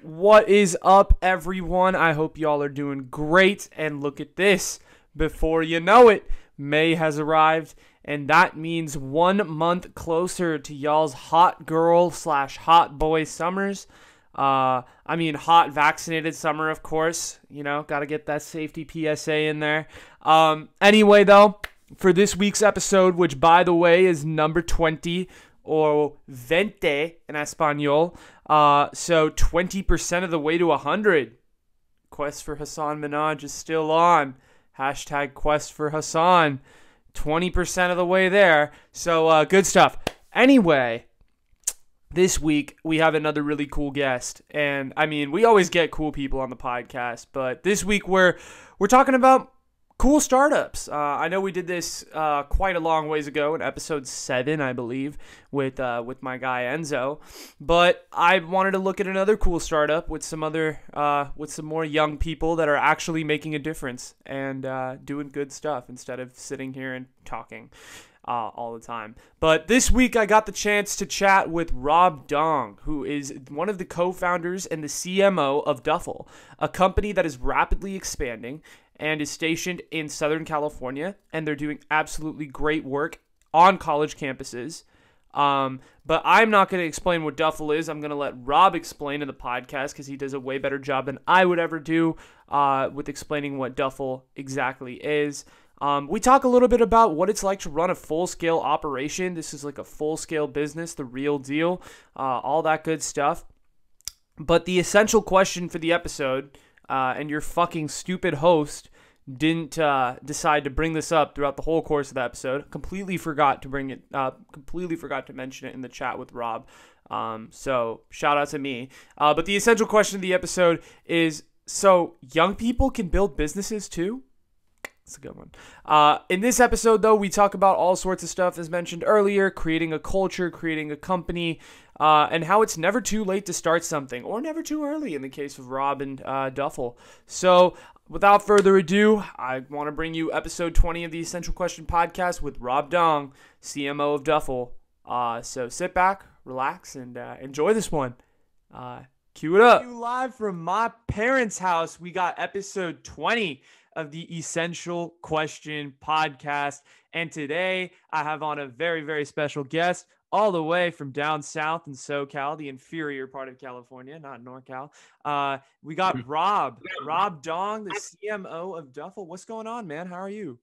What is up, everyone? I hope y'all are doing great. And look at this. Before you know it, May has arrived, and that means 1 month closer to y'all's hot girl slash hot boy summers. Hot vaccinated summer, of course. You know, got to get that safety PSA in there. Anyway, though, for this week's episode, which, by the way, is number 20, or 20 in Espanol. So 20% of the way to 100. Quest for Hassan Minaj is still on. Hashtag Quest for Hassan. 20% of the way there. So good stuff. Anyway, this week we have another really cool guest. And I mean, we always get cool people on the podcast, but this week we're talking about cool startups. I know we did this quite a long ways ago in episode 7, I believe, with my guy Enzo. But I wanted to look at another cool startup with some more young people that are actually making a difference and doing good stuff instead of sitting here and talking all the time. But this week I got the chance to chat with Rob Dong, who is one of the co-founders and the CMO of Duffl, a company that is rapidly expanding and is stationed in Southern California, and they're doing absolutely great work on college campuses. But I'm not going to explain what Duffl is. I'm going to let Rob explain in the podcast because he does a way better job than I would ever do with explaining what Duffl exactly is. We talk a little bit about what it's like to run a full-scale operation. This is like a full-scale business, the real deal, all that good stuff. But the essential question for the episode, and your fucking stupid host didn't decide to bring this up throughout the whole course of the episode. Completely forgot to bring it up. Completely forgot to mention it in the chat with Rob. So shout out to me. But the essential question of the episode is, so young people can build businesses too? That's a good one. In this episode, though, we talk about all sorts of stuff, as mentioned earlier, creating a culture, creating a company, and how it's never too late to start something, or never too early in the case of Rob and Duffl. So, without further ado, I want to bring you episode 20 of the Essential Question podcast with Rob Dong, CMO of Duffl. So sit back, relax, and enjoy this one. Cue it up. Live from my parents' house, we got episode 20 of the Essential Question podcast. And today I have on a very, very special guest all the way from down south in SoCal, the inferior part of California, not NorCal. We got Rob Dong, the CMO of Duffl. What's going on, man? How are you?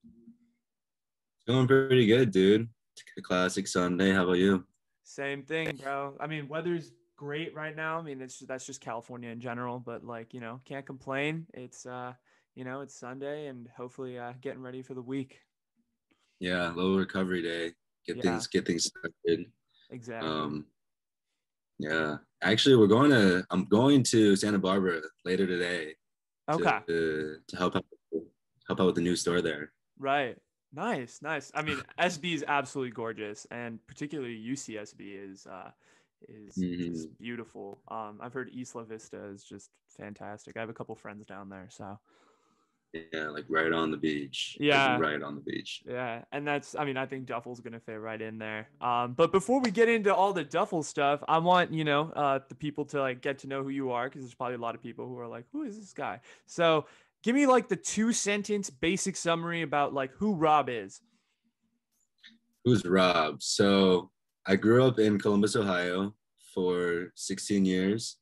Doing pretty good, dude. A classic Sunday. How about you? Same thing, bro. I mean, weather's great right now. I mean, that's just California in general, but like, can't complain. It's it's Sunday and hopefully getting ready for the week. Yeah, little recovery day. Get things started. Exactly. Yeah. Actually, I'm going to Santa Barbara later today. Okay. To help out with the new store there. Right. Nice. I mean, SB is absolutely gorgeous, and particularly UCSB is just beautiful. I've heard Isla Vista is just fantastic. I have a couple friends down there, so. Yeah, like right on the beach. Yeah. Like right on the beach. Yeah. And I think Duffl's going to fit right in there. But before we get into all the Duffl stuff, I want, the people to like get to know who you are, because there's probably a lot of people who are like, who is this guy? So give me like the 2-sentence basic summary about like who Rob is. Who's Rob? So I grew up in Columbus, Ohio for 16 years.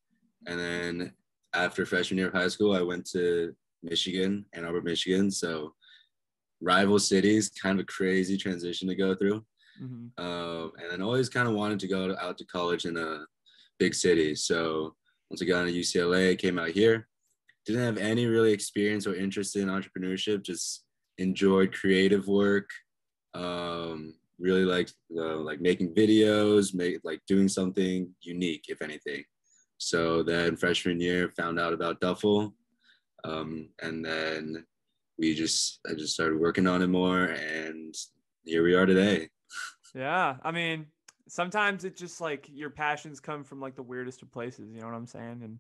And then after freshman year of high school, I went to Michigan, Ann Arbor, Michigan. So rival cities, kind of a crazy transition to go through. Mm-hmm. And then always kind of wanted to go out to college in a big city. So once I got into UCLA, came out here. Didn't have any really experience or interest in entrepreneurship, just enjoyed creative work. Really liked like making videos, doing something unique, if anything. So then freshman year, found out about Duffl. And then I just started working on it more, and here we are today. Yeah. I mean, sometimes it's just like your passions come from like the weirdest of places, you know what I'm saying?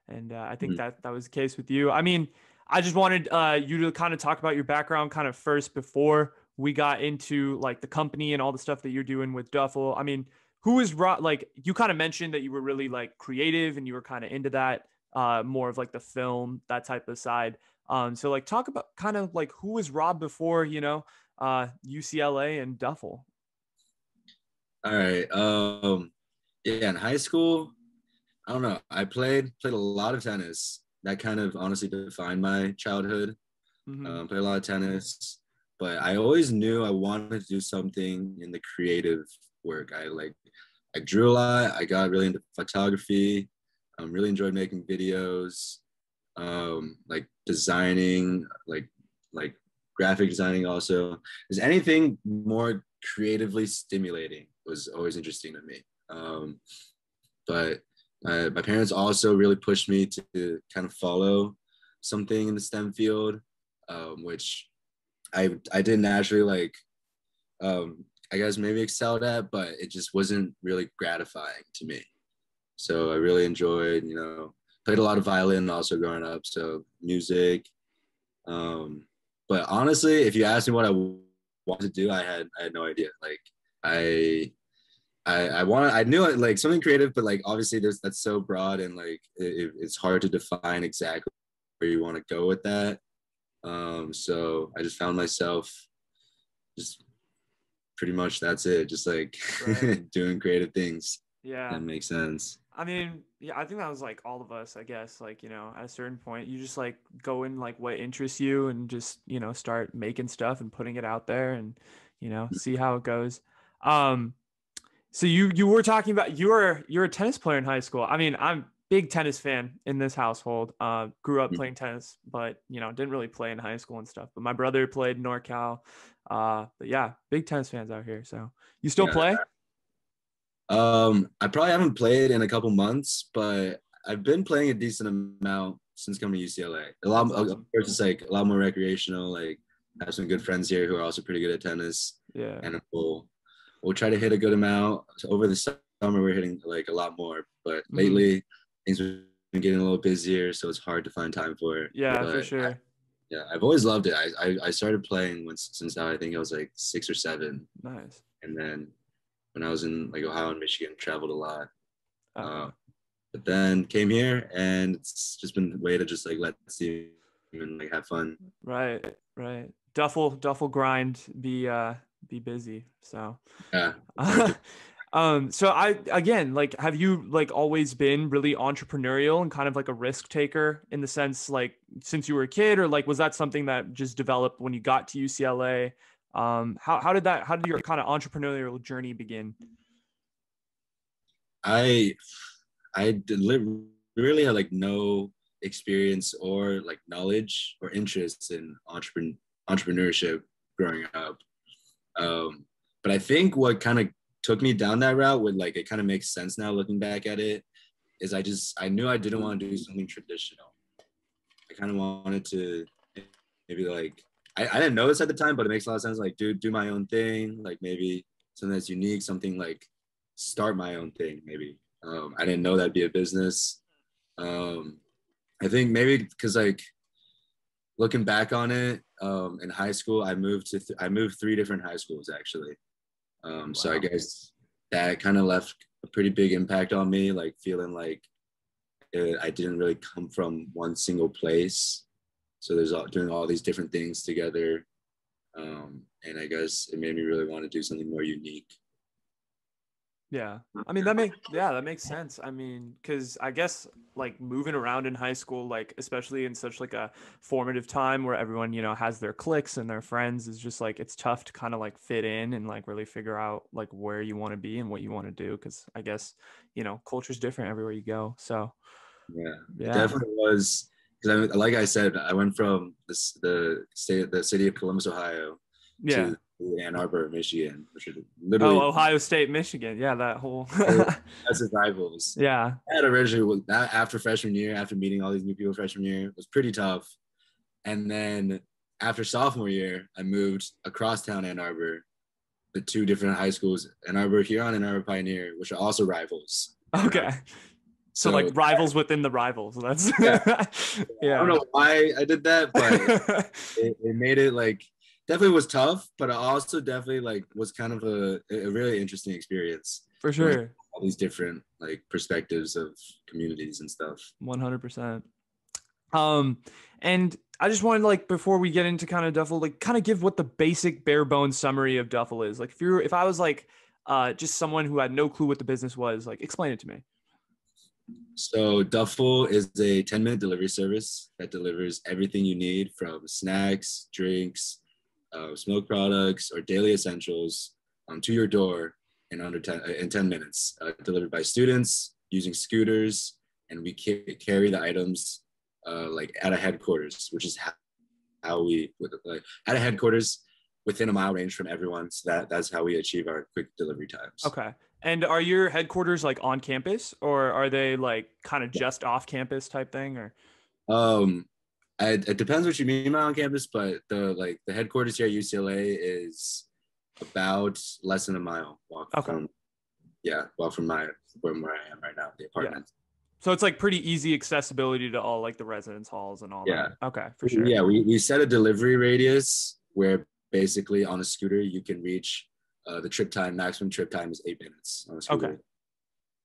And I think that was the case with you. I mean, I just wanted you to kind of talk about your background kind of first before we got into like the company and all the stuff that you're doing with Duffl. I mean, who is Rob? Like, you kind of mentioned that you were really like creative and you were kind of into that. more of like the film, that type of side. So like talk about kind of like who was Rob before, UCLA and Duffl. All right. Yeah, in high school, I don't know. I played a lot of tennis. That kind of honestly defined my childhood. Mm-hmm. Played a lot of tennis, but I always knew I wanted to do something in the creative work. I drew a lot. I got really into photography. Really enjoyed making videos, like designing, like graphic designing. Also, is anything more creatively stimulating was always interesting to me. But my parents also really pushed me to kind of follow something in the STEM field, which I didn't naturally like. I guess maybe excelled at, but it just wasn't really gratifying to me. So I really enjoyed, played a lot of violin also growing up. So music. But honestly, if you asked me what I wanted to do, I had no idea. Like I knew it like something creative, but like obviously that's so broad and like it's hard to define exactly where you want to go with that. So I just found myself just pretty much that's it, just like Right. doing creative things. That Yeah. makes sense. I mean, yeah, I think that was like all of us, I guess. Like, at a certain point, you just like go in like what interests you and just, start making stuff and putting it out there and, see how it goes. Um, so you were talking about you're a tennis player in high school. I mean, I'm big tennis fan in this household. Grew up playing tennis, but didn't really play in high school and stuff. But my brother played NorCal. But yeah, big tennis fans out here. So you still Yeah. play? I probably haven't played in a couple months, but I've been playing a decent amount since coming to UCLA. A lot, That's of awesome. course, it's like a lot more recreational. Like, I have some good friends here who are also pretty good at tennis, Yeah. and we'll try to hit a good amount. So over the summer, we're hitting like a lot more, but Hmm. lately things have been getting a little busier, so it's hard to find time for it. Yeah, for But sure. yeah, I've always loved it. I started playing since I think I was like 6 or 7, Nice. and then when I was in like Ohio and Michigan, traveled a lot. Okay. But then came here, and it's just been a way to just like let the team and like have fun. Right, right. Duffel grind, be busy. So Yeah, it's hard to. so I again like have you like always been really entrepreneurial and kind of like a risk taker in the sense like since you were a kid, or like was that something that just developed when you got to UCLA? How did your kind of entrepreneurial journey begin? I really had like no experience or like knowledge or interest in entrepreneurship growing up. Um, but I think what kind of took me down that route would like it kind of makes sense now looking back at it is I knew I didn't want to do something traditional. I kind of wanted to maybe like I didn't know this at the time, but it makes a lot of sense. Like do my own thing, like maybe something that's unique, something like start my own thing, maybe. I didn't know that'd be a business. Um, I think maybe because like looking back on it, in high school, I moved 3 different high schools actually. So I Wow. guess that kind of left a pretty big impact on me, like feeling like I didn't really come from one single place. So doing all these different things together. And I guess it made me really want to do something more unique. Yeah. I mean, that makes sense. I mean, because I guess like moving around in high school, like especially in such like a formative time where everyone, has their cliques and their friends is just like it's tough to kind of like fit in and like really figure out like where you want to be and what you want to do. Because I guess, culture's different everywhere you go. So Yeah, it yeah. definitely was. Because like I said, I went from the city of Columbus, Ohio, Yeah. to Ann Arbor, Michigan, which are Oh, literally Ohio State, Michigan. Yeah, that whole massive rivals. yeah. That originally was that after freshman year, after meeting all these new people freshman year, was pretty tough. And then after sophomore year, I moved across town Ann Arbor, the 2 different high schools, Ann Arbor Huron and Ann Arbor Pioneer, which are also rivals in Ann Okay. Arbor. So like So rivals within the rivals. That's yeah, I don't yeah. know why I did that, but it made it like definitely was tough, but it also definitely like was kind of a really interesting experience For going sure. all these different like perspectives of communities and stuff. 100%. And I just wanted, like, before we get into kind of Duffl, like, kind of give what the basic bare bones summary of Duffl is. Like, if I was like, just someone who had no clue what the business was, like, explain it to me. So Duffl is a 10-minute delivery service that delivers everything you need from snacks, drinks, smoke products, or daily essentials to your door in under 10 minutes. Delivered by students using scooters, and we carry the items like at a headquarters, which is how we like at a headquarters within a mile range from everyone. So that's how we achieve our quick delivery times. Okay. And are your headquarters like on campus, or are they like kind of just off campus type thing, or? Um, it depends what you mean by on campus, but the headquarters here at UCLA is about less than a mile walk from from where I am right now, the apartment. Yeah. So it's like pretty easy accessibility to all like the residence halls and all that. Okay, for sure. Yeah, we set a delivery radius where basically on a scooter you can reach the maximum trip time is 8 minutes on a scooter. Okay.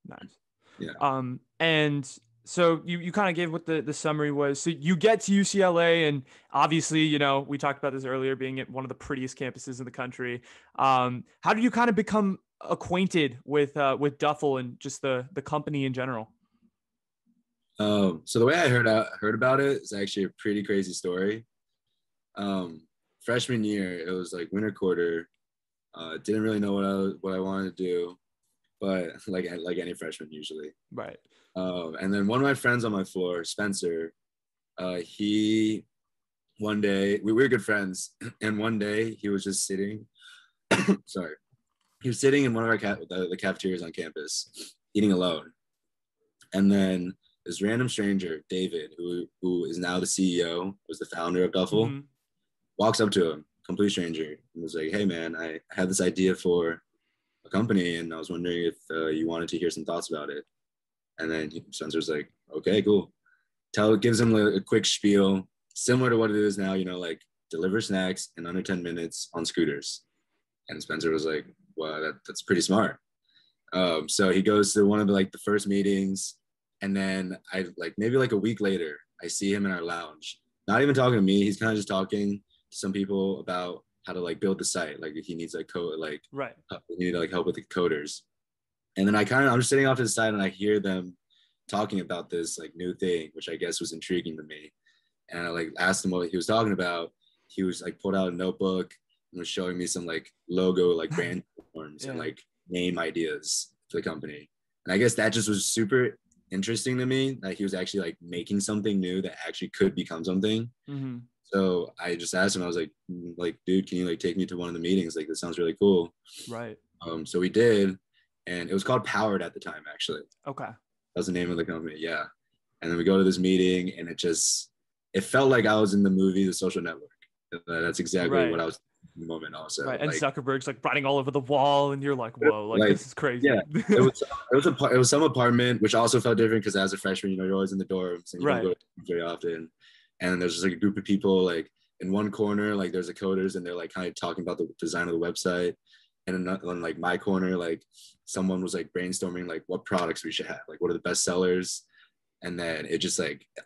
Nice. Yeah. And so you kind of gave what the summary was. So you get to UCLA, and obviously, you know, we talked about this earlier, being at one of the prettiest campuses in the country. How did you kind of become acquainted with Duffl and just the company in general? So the way I heard about it is actually a pretty crazy story. Freshman year, it was like winter quarter. Didn't really know what I wanted to do, but like any freshman usually. Right. And then one of my friends on my floor, Spencer, he one day we were good friends, and one day he was just sitting. Sorry, he was sitting in one of our the cafeterias on campus, eating alone, and then this random stranger, David, who is now the CEO, was the founder of Duffl, walks up to him, complete stranger, and was like, "Hey man, I had this idea for a company, and I was wondering if you wanted to hear some thoughts about it." And then Spencer's like, "Okay, cool." Gives him a quick spiel, similar to what it is now, you know, like deliver snacks in under 10 minutes on scooters. And Spencer was like, "Wow, that's pretty smart." So he goes to one of the first meetings, and then maybe a week later, I see him in our lounge, not even talking to me. He's kind of just talking to some people about how to build the site. Like if he needs right. He needed help with the coders. And then I'm just sitting off to the side, and I hear them talking about this new thing, which I guess was intriguing to me. And I asked him what he was talking about. He was pulled out a notebook and was showing me some logo brand forms and name ideas for the company. And I guess that just was super interesting to me, that he was actually making something new that actually could become something. Mm-hmm. So I just asked him, I was like, "Dude, can you take me to one of the meetings? This sounds really cool." Right. So we did, and it was called Powered at the time, actually. Okay. That was the name of the company. Yeah. And then we go to this meeting, and it felt like I was in the movie The Social Network. That's exactly what I was in the moment also. Right. And Zuckerberg's writing all over the wall, and you're like, whoa, this is crazy. Yeah. it was some apartment, which also felt different because as a freshman, you're always in the dorms and you don't go to very often. And there's just a group of people in one corner, there's the coders, and they're kind of talking about the design of the website. And in my corner, someone was brainstorming what products we should have, what are the best sellers. And then it just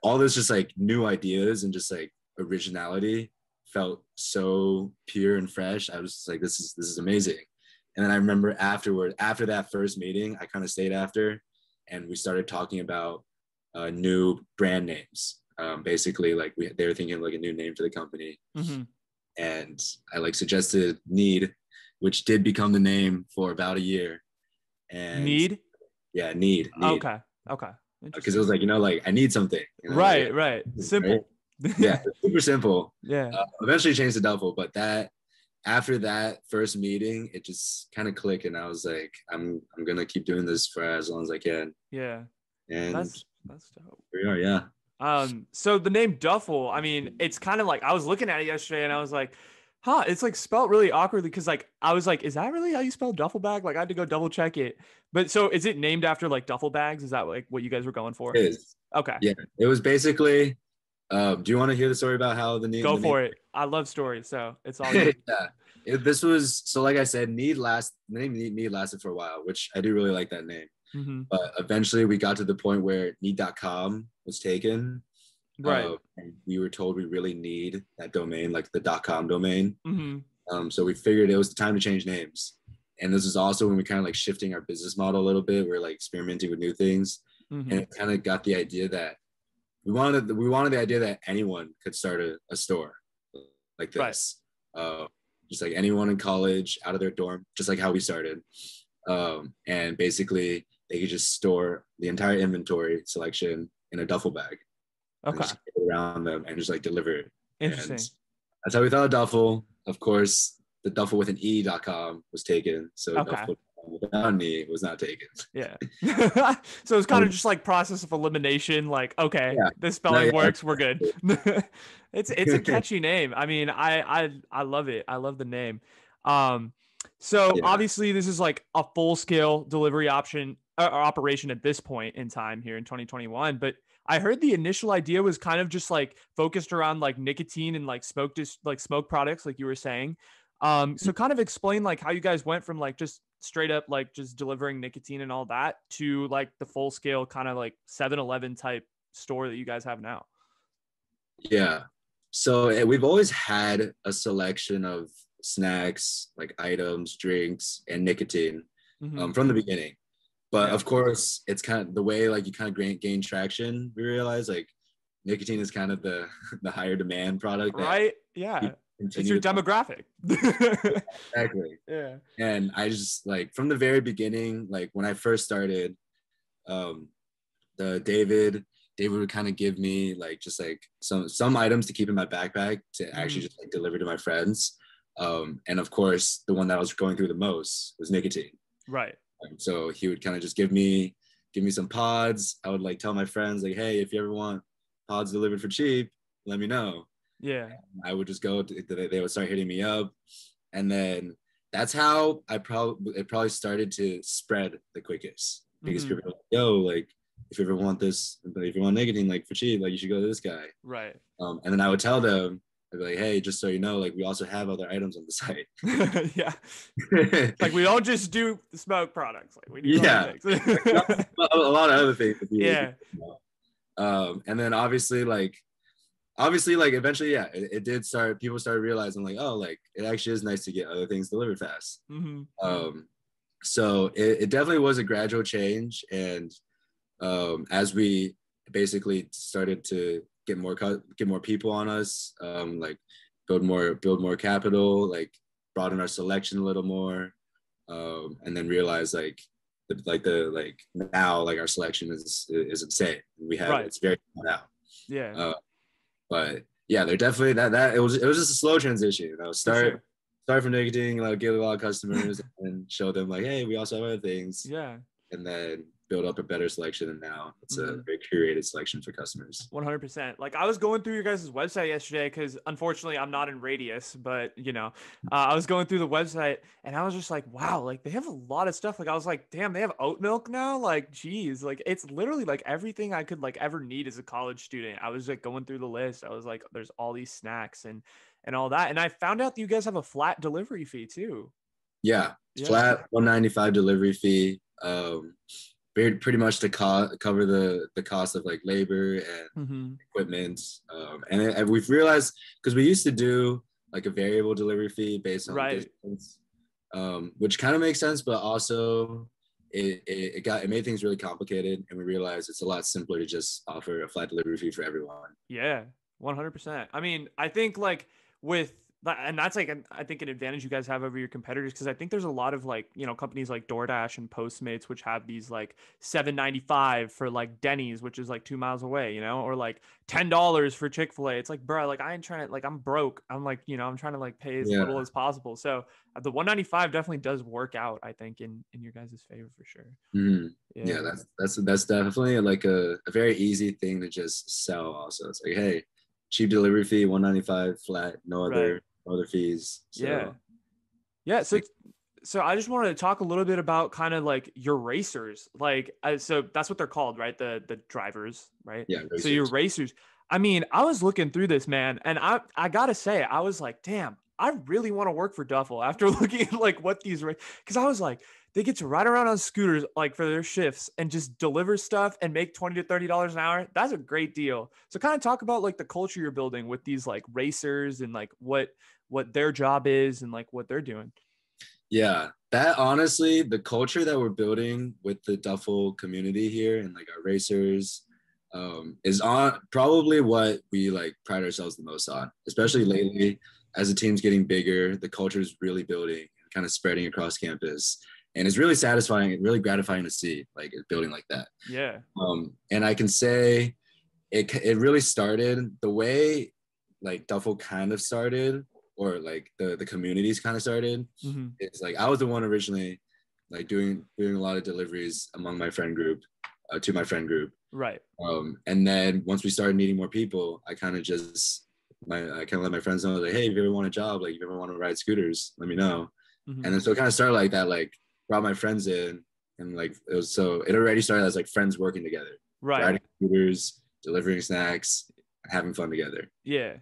all this just new ideas and just originality felt so pure and fresh. I was just this is amazing. And then I remember after that first meeting, I kind of stayed after, and we started talking about new brand names. Basically they were thinking of a new name for the company. Mm-hmm. And I suggested Need, which did become the name for about a year. And Need? Yeah, Need. Okay. Because it was I need something. Right. Simple. Right? Yeah, super simple. Yeah. Eventually changed to Duffl, but after that first meeting, it just kind of clicked, and I was like, I'm gonna keep doing this for as long as I can. Yeah. And that's dope. Here we are, yeah. So the name Duffl, I mean, it's kind of I was looking at it yesterday, and I was like, huh, it's spelled really awkwardly, because I was like, is that really how you spell duffel bag? I had to go double check it. But so is it named after duffel bags? Is that what you guys were going for? It is. Okay. Yeah, it was basically. Do you want to hear the story about how the name? Go for it. I love stories, so it's all good. Yeah. This was, so like I said, the name Need lasted for a while, which I do really like that name. Mm-hmm. But eventually we got to the point where need.com was taken. Right. And we were told we really need that domain, like the .com domain. Mm-hmm. So we figured it was the time to change names. And this is also when we kind of like shifting our business model a little bit. We're like experimenting with new things. Mm-hmm. And it kind of got the idea that we wanted the idea that anyone could start a store like Right. this. Just like anyone in college out of their dorm, just like how we started. And basically they could just store the entire inventory selection in a duffel bag and Okay. just get it around them and just like deliver it. Interesting. And that's how we thought of Duffl. Of course, the Duffl with an E.com was taken. So Okay. Duffl without an E was not taken. Yeah. So it's kind of just like process of elimination. Like, okay, Yeah. this spelling Yeah. works. We're good. It's a catchy name. I mean, I love it. I love the name. So Yeah. obviously this is like a full scale delivery option or operation at this point in time here in 2021. But I heard the initial idea was kind of just like focused around like nicotine and like smoke products, like you were saying. So kind of explain like how you guys went from like just straight up like just delivering nicotine and all that to like the full scale kind of like 7-Eleven type store that you guys have now. Yeah. So we've always had a selection of snacks, like items, drinks, and nicotine from the beginning. But Yeah. of course, it's kind of the way like you kind of gain traction. We realize like nicotine is kind of the higher demand product, Right? Yeah. It's your to demographic. exactly. Yeah. And I just like from the very beginning, like when I first started, the David would kind of give me like just like some items to keep in my backpack to actually just like deliver to my friends. And of course, the one that I was going through the most was nicotine. Right. So he would kind of just give me some pods. I would like tell my friends like, hey, if you ever want pods delivered for cheap, let me know. Yeah. I would just go. They would start hitting me up, and then that's how it probably started to spread the quickest because people were like, yo, like if you ever want this, if you want nicotine like for cheap, like you should go to this guy. Right. And then I would tell them, I'd be like, hey, just so you know, like we also have other items on the site. Yeah. Like we don't just do smoke products. Like we do other things. a lot of other things. Yeah. And then obviously eventually, yeah, it did start. People started realizing like, oh, like it actually is nice to get other things delivered fast. So it definitely was a gradual change, and as we basically started to get more people on us, like build more capital, like broaden our selection a little more, and then realize now like our selection is insane. We have it's very out. Yeah. But yeah, they're definitely that it was just a slow transition. You know, start from nicotine, like get a lot of customers and show them like, hey, we also have other things. Yeah. And then build up a better selection, and now it's a very curated selection for customers. 100%. Like I was going through your guys' website yesterday because unfortunately I'm not in Radius, but I was going through the website and I was just like, wow, like they have a lot of stuff. Like I was like, damn, they have oat milk now. Like, geez, like it's literally like everything I could like ever need as a college student. I was like going through the list. I was like, there's all these snacks and all that. And I found out that you guys have a flat delivery fee too. Yeah. Flat $195 delivery fee. Pretty much to cover the cost of like labor and equipment. And we've realized because we used to do like a variable delivery fee based on distance, which kind of makes sense, but also it made things really complicated, and we realized it's a lot simpler to just offer a flat delivery fee for everyone. Yeah, 100%. I mean, I think like with and that's like I think an advantage you guys have over your competitors, because I think there's a lot of like companies like DoorDash and Postmates which have these like $7.95 for like Denny's, which is like 2 miles away, or like $10 for Chick-fil-A. It's like, bro, like I ain't trying to, like I'm broke. I'm like I'm trying to like pay as little as possible. So the $195 definitely does work out, I think, in your guys' favor for sure. Yeah, that's definitely like a very easy thing to just sell. Also, it's like, hey, cheap delivery fee, $195 flat, no other fees. So. So I just wanted to talk a little bit about kind of like your racers, like so that's what they're called, right? The drivers, right? Yeah. Racers. So your racers. I mean, I was looking through this, man, and I gotta say, I was like, damn, I really want to work for Duffl after looking at like what these, because I was like, they get to ride around on scooters like for their shifts and just deliver stuff and make $20 to $30 an hour. That's a great deal. So kind of talk about like the culture you're building with these like racers and like what their job is and like what they're doing. Yeah, that honestly, the culture that we're building with the Duffel community here and like our racers, is on probably what we like pride ourselves the most on, especially lately as the team's getting bigger. The culture is really building and kind of spreading across campus, and it's really satisfying and really gratifying to see like it building like that. Yeah. And I can say it really started the way like Duffel kind of started, or like the communities kind of started. Mm-hmm. It's like I was the one originally like doing a lot of deliveries among my friend group, to my friend group. Right. And then once we started meeting more people, I kind of let my friends know, like, hey, if you ever want a job, like if you ever want to ride scooters, let me know. Mm-hmm. And then so it kind of started like that, like brought my friends in, and like it already started as like friends working together, Right. riding scooters, delivering snacks, and having fun together. Yeah.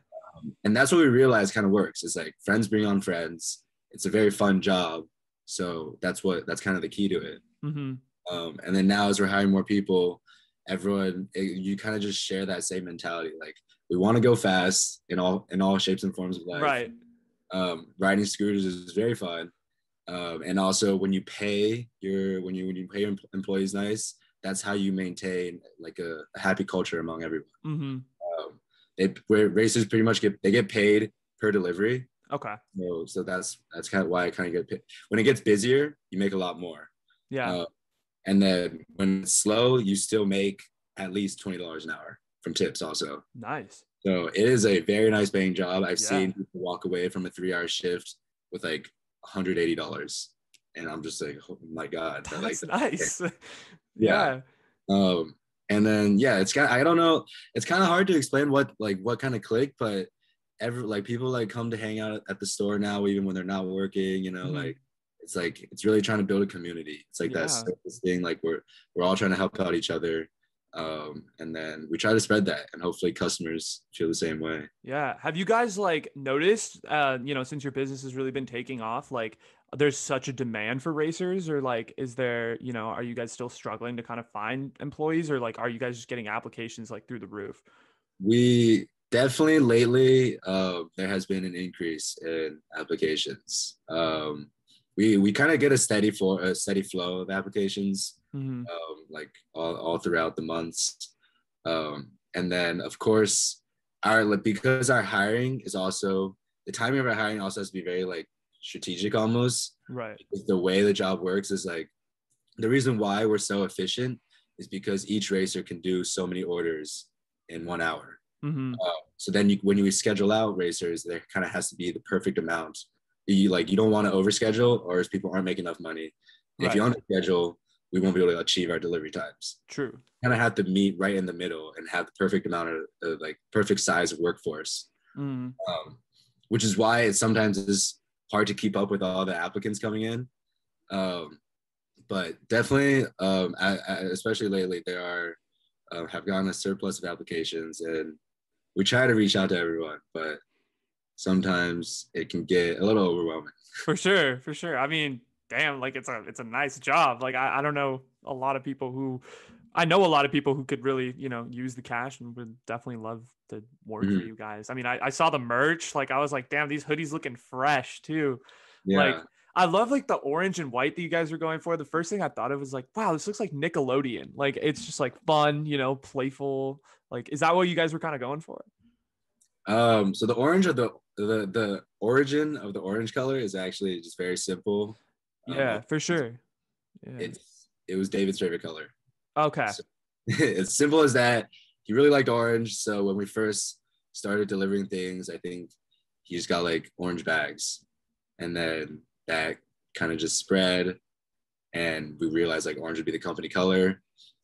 And that's what we realized kind of works. It's like friends bring on friends. It's a very fun job. So that's kind of the key to it. Mm-hmm. And then now as we're hiring more people, you kind of just share that same mentality. Like we want to go fast in all shapes and forms of life. Right. Riding scooters is very fun. And also when you pay your employees nice, that's how you maintain like a happy culture among everyone. Mm-hmm. Where racers pretty much get paid per delivery. Okay. So that's kind of why I kind of get paid. When it gets busier, you make a lot more. Yeah. And then when it's slow, you still make at least $20 an hour from tips also. Nice. So it is a very nice paying job. I've seen people walk away from a 3-hour shift with like $180. And I'm just like, oh my God. That's nice. Yeah. And then I don't know, it's kind of hard to explain what kind of click, but people like come to hang out at the store now, even when they're not working, Mm-hmm. it's really trying to build a community. It's like that service thing, like we're all trying to help out each other. And then we try to spread that, and hopefully customers feel the same way. Yeah. Have you guys like noticed, since your business has really been taking off, like there's such a demand for racers, or like, is there, are you guys still struggling to kind of find employees, or like, are you guys just getting applications like through the roof? We definitely lately, there has been an increase in applications. We kind of get a steady flow of applications, Mm-hmm. like all throughout the months. And then of course because our hiring is also, the timing of our hiring also has to be very like strategic almost. Right. Because the way the job works is like, the reason why we're so efficient is because each racer can do so many orders in 1 hour. Mm-hmm. So then when you schedule out racers, there kind of has to be the perfect amount. You don't want to overschedule, or else people aren't making enough money. And if you underschedule, we won't be able to achieve our delivery times. True. Kind of have to meet right in the middle and have the perfect amount of like perfect size of workforce. Mm-hmm. Which is why it sometimes is hard to keep up with all the applicants coming in. But definitely, especially lately, there have gotten a surplus of applications, and we try to reach out to everyone, but sometimes it can get a little overwhelming. For sure. For sure. I mean, damn, like it's a nice job. Like I don't know a lot of people who, I know a lot of people who could really, use the cash and would definitely love to work for you guys. I mean, I saw the merch, like I was like, damn, these hoodies looking fresh too. Yeah. Like I love like the orange and white that you guys were going for. The first thing I thought of was like, wow, this looks like Nickelodeon. Like it's just like fun, playful. Like, is that what you guys were kind of going for? So the orange of the origin of the orange color is actually just very simple. Yeah, for sure. Yeah. It was David's favorite color. Okay. So, it's simple as that. He really liked orange. So when we first started delivering things, I think he just got like orange bags. And then that kind of just spread. And we realized like orange would be the company color.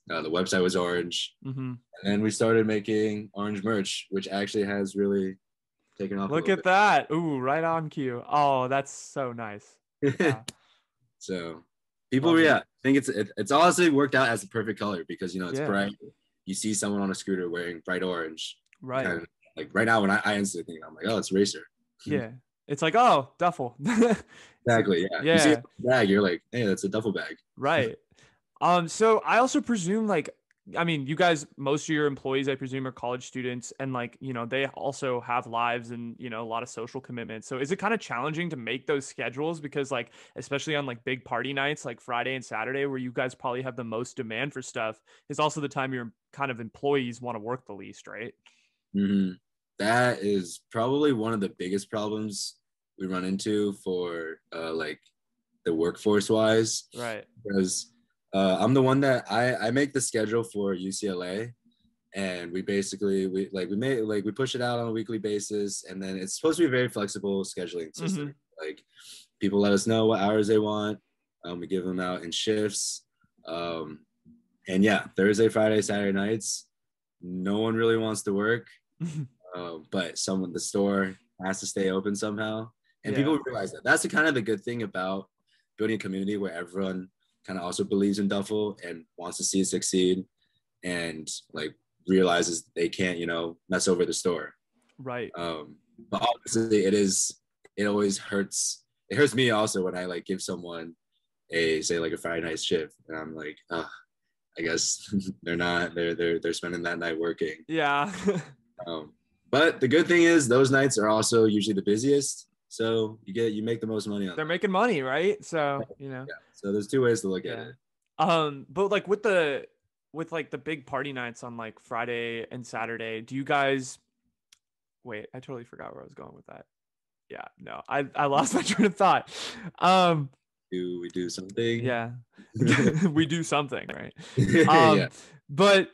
The website was orange. Mm-hmm. And then we started making orange merch, which actually has really taken off. Look at that. Ooh, right on cue. Oh, that's so nice. Yeah. So people, I think it's honestly worked out as the perfect color because, it's bright. You see someone on a scooter wearing bright orange. Right. Kind of, like right now when I instantly think, I'm like, oh, it's racer. Yeah. It's like, oh, duffel. Exactly. Yeah. You see a Yeah, bag, you're like, hey, that's a duffel bag. right. So I also presume like, I mean, you guys, most of your employees, I presume, are college students, and like, they also have lives and a lot of social commitments. So is it kind of challenging to make those schedules because like, especially on like big party nights like Friday and Saturday, where you guys probably have the most demand for stuff, is also the time your kind of employees want to work the least, right? Hmm. That is probably one of the biggest problems we run into for like the workforce wise, Right. because I'm the one that I make the schedule for UCLA, and we basically we push it out on a weekly basis, and then it's supposed to be a very flexible scheduling Mm-hmm. system. Like people let us know what hours they want. We give them out in shifts. Um, and yeah, Thursday, Friday, Saturday nights, no one really wants to work, but the store has to stay open somehow. And Yeah. people realize that. That's the kind of the good thing about building a community where everyone kind of also believes in Duffel and wants to see it succeed, and like realizes they can't, mess over the store. Right. But obviously, it always hurts. It hurts me also when I like give someone a say like a Friday night shift, and I'm like, oh, I guess they're not. They're spending that night working. Yeah. Um, but the good thing is those nights are also usually the busiest, so you make the most money on They're them. making money, right? So, Yeah. So there's two ways to look at yeah. it. But like with like the big party nights on like Friday and Saturday, do you guys wait, I totally forgot where I was going with that. Yeah, no, I lost my train of thought. Um, Do we do something? yeah. We do something, right? Yeah. Um, but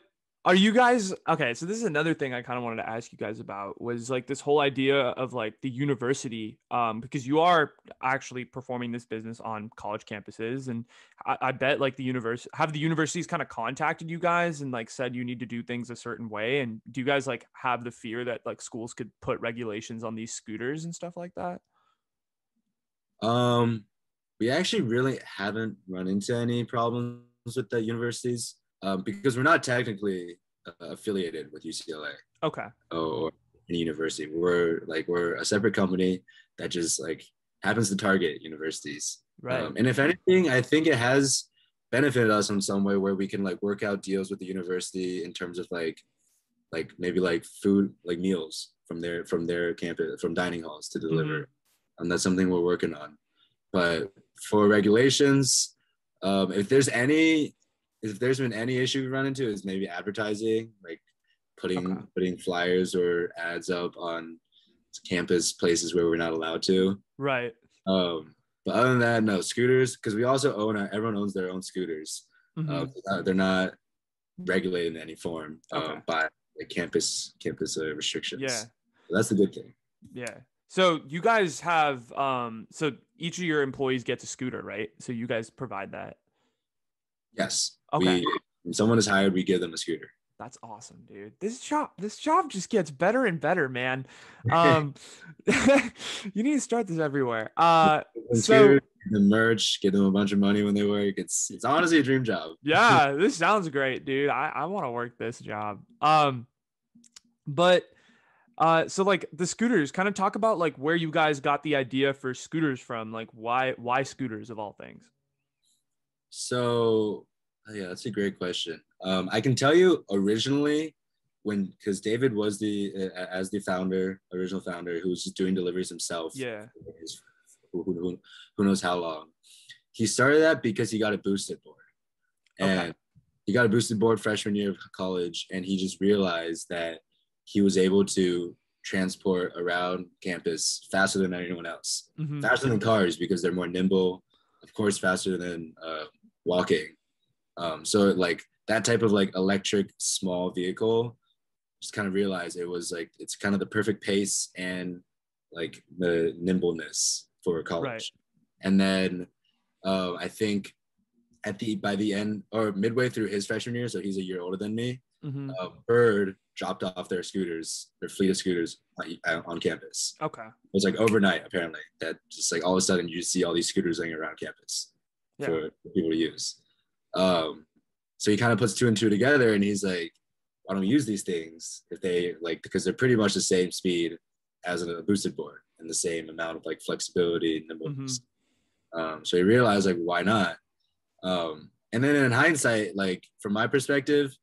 are you guys okay? So this is another thing I kind of wanted to ask you guys about was like this whole idea of like the university, because you are actually performing this business on college campuses, and I bet like the universities kind of contacted you guys and like said you need to do things a certain way, and do you guys like have the fear that like schools could put regulations on these scooters and stuff like that? Um, we actually really haven't run into any problems with the universities, because we're not technically affiliated with UCLA Okay, or any university. We're a separate company that just like happens to target universities. right. And if anything, I think it has benefited us in some way where we can like work out deals with the university in terms of like maybe like food like meals from their campus from dining halls to Mm-hmm. deliver. And that's something we're working on. But for regulations, if there's been any issue we run into is maybe advertising, like Okay, putting flyers or ads up on campus places where we're not allowed to. right. Um, but other than that, no scooters, because we also everyone owns their own scooters. Mm-hmm. They're not regulated in any form Okay. by the campus Yeah. restrictions. So that's the good thing. Yeah. So you guys have so each of your employees gets a scooter, right? So you guys provide that. Yes, Okay. we when someone is hired, we give them a scooter. That's awesome, dude. This job just gets better and better, man. Um you need to start this everywhere. Scooters, So the merch, give them a bunch of money when they work. It's honestly a dream job. yeah, this sounds great, dude. I want to work this job. But so like the scooters, kind of talk about like where you guys got the idea for scooters from, like why scooters of all things. So yeah, that's a great question. I can tell you originally because David was the as the original founder, who was just doing deliveries himself. Yeah. Who knows how long? He started that because he got a boosted board, Okay. and he got a boosted board freshman year of college, and he just realized that he was able to transport around campus faster than anyone else, Mm-hmm. faster than cars because they're more nimble, of course, faster than walking. So like that type of like electric small vehicle, just kind of realized it was like it's kind of the perfect pace and like the nimbleness for Right. college. And then I think by the end or midway through his freshman year, so he's a year older than me, Mm-hmm. Bird dropped off their fleet of scooters on campus. Okay. It was like overnight, apparently, that just like all of a sudden you just see all these scooters laying around campus Yeah. for people to use. So he kind of puts two and two together, and he's like, "Why don't we use these things if they like because they're pretty much the same speed as a boosted board." and the same amount of like flexibility and Mm-hmm. nimbleness. So he realized like, why not? And then in hindsight, like from my perspective,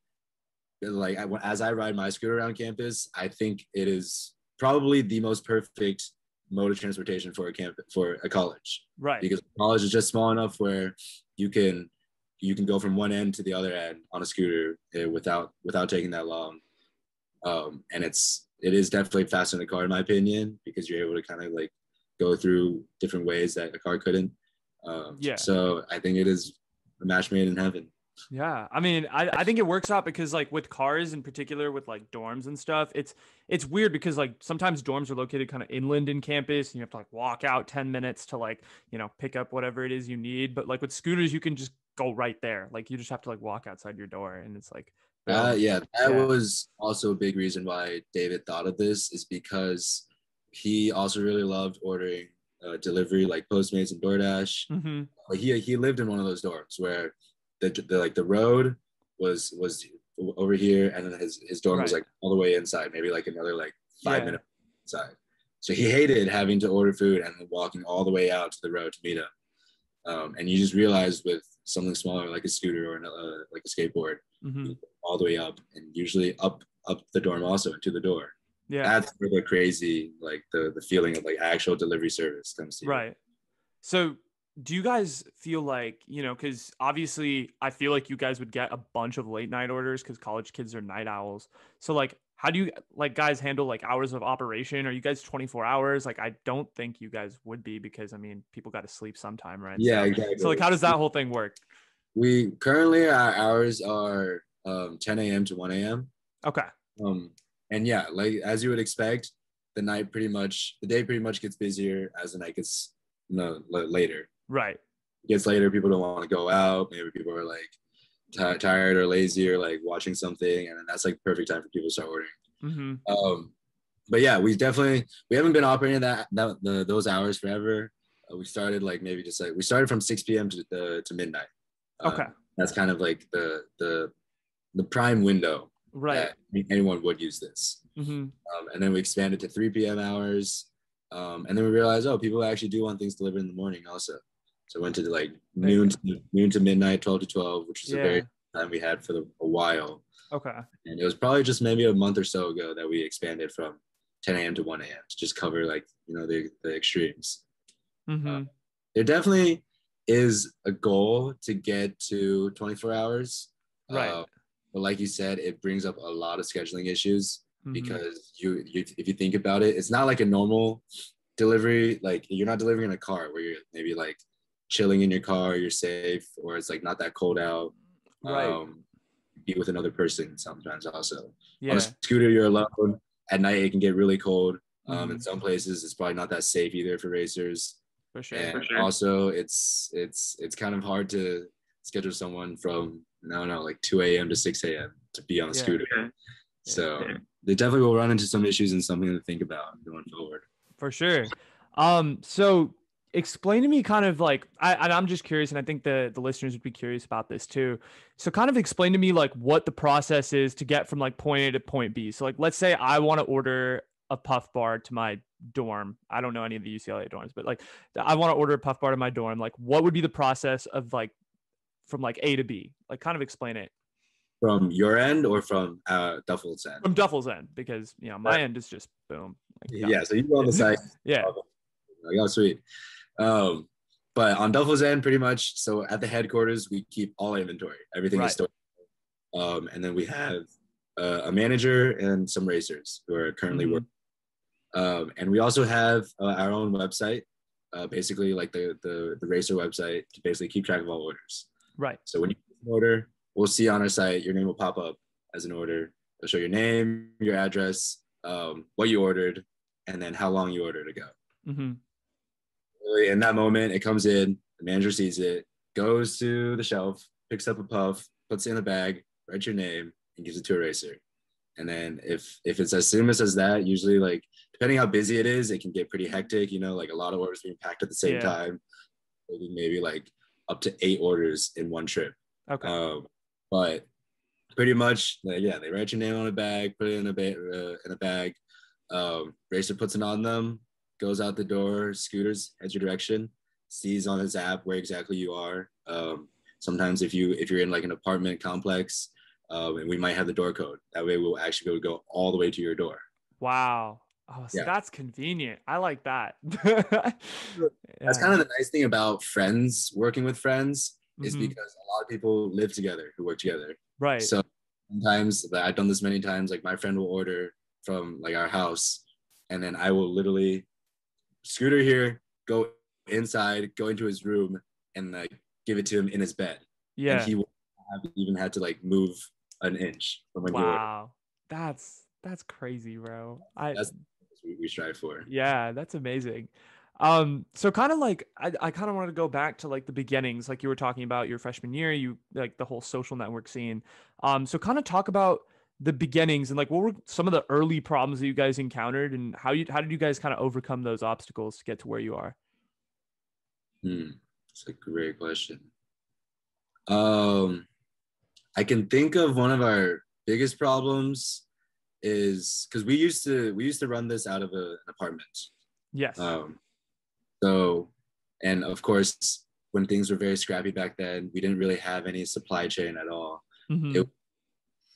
like as I ride my scooter around campus, I think it is probably the most perfect mode of transportation for a for a college, Right. because college is just small enough where you can you can go from one end to the other end on a scooter without taking that long. And it is definitely faster than a car in my opinion, because you're able to kind of like go through different ways that a car couldn't. Yeah. So I think it is a match made in heaven. Yeah, I mean, I think it works out because like with cars in particular, with like dorms and stuff, it's weird because like sometimes dorms are located kind of inland in campus, and you have to like walk out 10 minutes to like pick up whatever it is you need. But like with scooters, you can just go right there. Like you just have to like walk outside your door, and it's like boom. Yeah, that Yeah. was also a big reason why David thought of this, is because he also really loved ordering delivery like Postmates and DoorDash. Mm-hmm. Like he lived in one of those dorms where the like the road was over here, and then his dorm was Right. like all the way inside, maybe like another like five Yeah. minutes inside. So he hated having to order food and then walking all the way out to the road to meet him. And you just realize with something smaller like a scooter or like a skateboard, Mm-hmm. all the way up, and usually up the dorm also into the door. Yeah. That's where the crazy, like the feeling of like actual delivery service comes to you. Right. So, do you guys feel like, because obviously I feel like you guys would get a bunch of late night orders because college kids are night owls. So, like, how do you, like, guys handle like hours of operation? Are you guys 24 hours? Like, I don't think you guys would be because, I mean, people got to sleep sometime, right? Yeah, So, like, exactly. how does that whole thing work? We currently, our hours are 10 a.m. to 1 a.m. Okay. Um, and yeah, like as you would expect, the day pretty much gets busier as the night gets later. Right. It gets later, people don't want to go out. Maybe people are like tired or lazy or like watching something, and then that's like perfect time for people to start ordering. Mm-hmm. But yeah, we haven't been operating those hours forever. We started like maybe just like we started from 6 p.m. to midnight. Okay. That's kind of like the prime window Right. that anyone would use this. Mm-hmm. And then we expanded to 3 p.m. hours. And then we realized, oh, people actually do want things delivered in the morning also. So I went to like noon to midnight, 12 to 12, which is a very Yeah. time we had for a while. Okay. And it was probably just maybe a month or so ago that we expanded from 10 a.m. to 1 a.m. to just cover like, the extremes. Mm-hmm. There definitely is a goal to get to 24 hours. Right. But like you said, it brings up a lot of scheduling issues, Mm-hmm. because you if you think about it, it's not like a normal delivery. Like you're not delivering in a car where you're maybe like chilling in your car, you're safe, or it's like not that cold out. Right. Be with another person sometimes also. On a Yeah. scooter, you're alone. At night, it can get really cold. In Mm-hmm. some places, it's probably not that safe either for racers. For sure. And also, it's kind of hard to schedule someone from I don't know, like 2 a.m. to 6 a.m. to be on a Yeah. scooter. Yeah. So they definitely will run into some issues and something to think about going forward. For sure. So explain to me kind of like I'm just curious, and I think the listeners would be curious about this too. So kind of explain to me like what the process is to get from like point A to point B. So like let's say I want to order a puff bar to my dorm. I don't know any of the UCLA dorms, but like I want to order a puff bar to my dorm. Like what would be the process of like from like A to B? Like kind of explain it. From your end or from Duffl's end? From Duffl's end, because my end is just boom. Like, Yeah, so you go on the site. Yeah. Like, oh, sweet. But on Duffl's end, pretty much. So at the headquarters, we keep all inventory. Everything is Right. stored. And then we have a manager and some racers who are currently Mhm. working. And we also have our own website, basically like the racer website, to basically keep track of all orders. Right. So when you order, we'll see on our site, your name will pop up as an order. It'll show your name, your address, what you ordered, and then how long you ordered ago. Mhm. Really, in that moment, it comes in, the manager sees it, goes to the shelf, picks up a puff, puts it in a bag, writes your name, and gives it to a racer. And then if it's as seamless as that, usually like depending how busy it is, it can get pretty hectic, like a lot of orders being packed at the same Yeah. time. Maybe like up to 8 orders in one trip. Okay. But pretty much, yeah, they write your name on a bag, put it in a bag. Racer puts it on them, goes out the door, scooters, heads your direction, sees on his app where exactly you are. Sometimes if you're in like an apartment complex, and we might have the door code. That way we'll actually be able to go all the way to your door. Wow. Oh, see, Yeah. that's convenient. I like that. That's Yeah. kind of the nice thing about friends, working with friends, is Hmm. because a lot of people live together who work together. Right. So sometimes I've done this many times, like my friend will order from like our house, and then I will literally scooter here, go inside, go into his room, and like give it to him in his bed. And Yeah. he will have even had to like move an inch from when he ordered. Wow. That's crazy, bro. I That's what we strive for. Yeah, that's amazing. So kind of like I kind of wanted to go back to like the beginnings, like you were talking about your freshman year, you like the whole social network scene. So kind of talk about the beginnings and like what were some of the early problems that you guys encountered and how did you guys kind of overcome those obstacles to get to where you are? It's a great question. Um, I can think of one of our biggest problems is because we used to run this out of an apartment. Yes. Um, so, and of course, when things were very scrappy back then, we didn't really have any supply chain at all. It Mm-hmm. was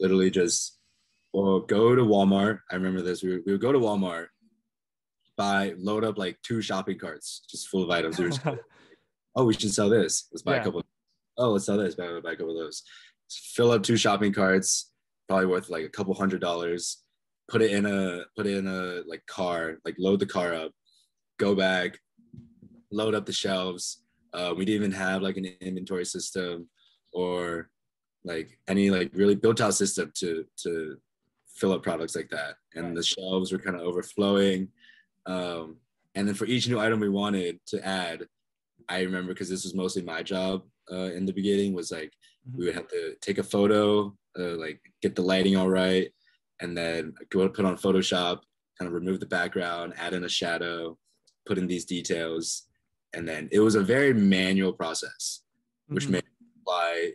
literally just, well, go to Walmart. I remember this. We would go to Walmart, load up like 2 shopping carts just full of items. We were just, oh, we should sell this. Let's buy a Yeah. couple. Oh, let's sell this. Buy a couple of those. Fill up 2 shopping carts, probably worth like a couple $100. Put it in a like car, like load the car up, go back, load up the shelves. We didn't even have like an inventory system or like any like really built out system to fill up products like that. And Right. the shelves were kind of overflowing. Um, and then for each new item we wanted to add, I remember because this was mostly my job in the beginning was like Mhm. we would have to take a photo, like get the lighting all right, and then go put on Photoshop, kind of remove the background, add in a shadow, put in these details, and then it was a very manual process, which Mhm. made apply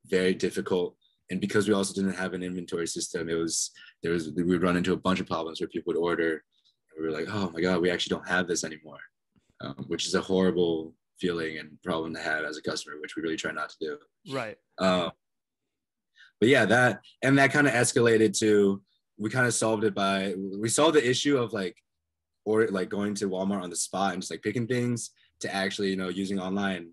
very difficult. And because we also didn't have an inventory system, we would run into a bunch of problems where people would order, and we were like, oh my god, we actually don't have this anymore, which is a horrible feeling and problem to have as a customer, which we really try not to do. Right. Um, but yeah, that kind of escalated to we kind of solved it by we solved the issue of like or like going to Walmart on the spot and just like picking things to actually using online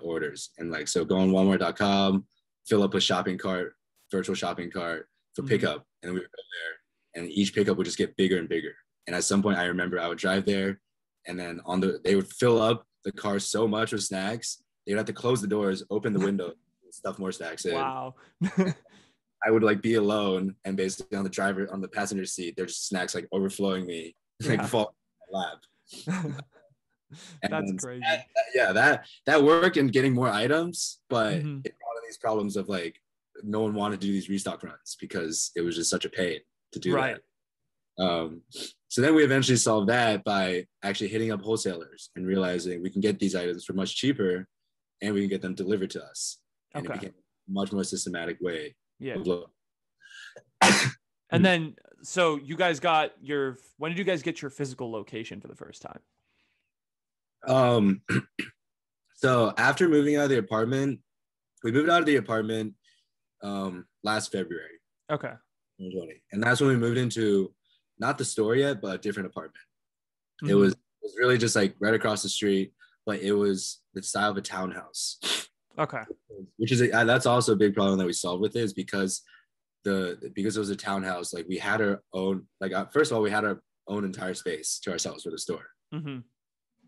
orders and like so go on Walmart.com, fill up a shopping cart, virtual shopping cart for Mhm. pickup, and we would go there, and each pickup would just get bigger and bigger. And at some point, I remember I would drive there, and then they would fill up the car so much with snacks, they'd have to close the doors, open the window, stuff more snacks in. Wow. I would like be alone and basically on the passenger seat, there's snacks like overflowing me, like Yeah. fall in my lap. That's And crazy. yeah, that worked in getting more items, but Hmm. it brought in these problems of like no one wanted to do these restock runs because it was just such a pain to do Right. that. Um, so then we eventually solved that by actually hitting up wholesalers and realizing we can get these items for much cheaper and we can get them delivered to us. And it Okay. became a much more systematic way Yeah. of looking. And then, so you guys got when did you guys get your physical location for the first time? Um, so after moving out of the apartment, we moved out of the apartment last February Okay. 2020. And that's when we moved into not the store yet, but a different apartment. It Hmm. was really just like right across the street, but it was the style of a townhouse, Okay. which is that's also a big problem that we solved with it is because because it was a townhouse, like we had our own like first of all we had our own entire space to ourselves for the store. Hmm.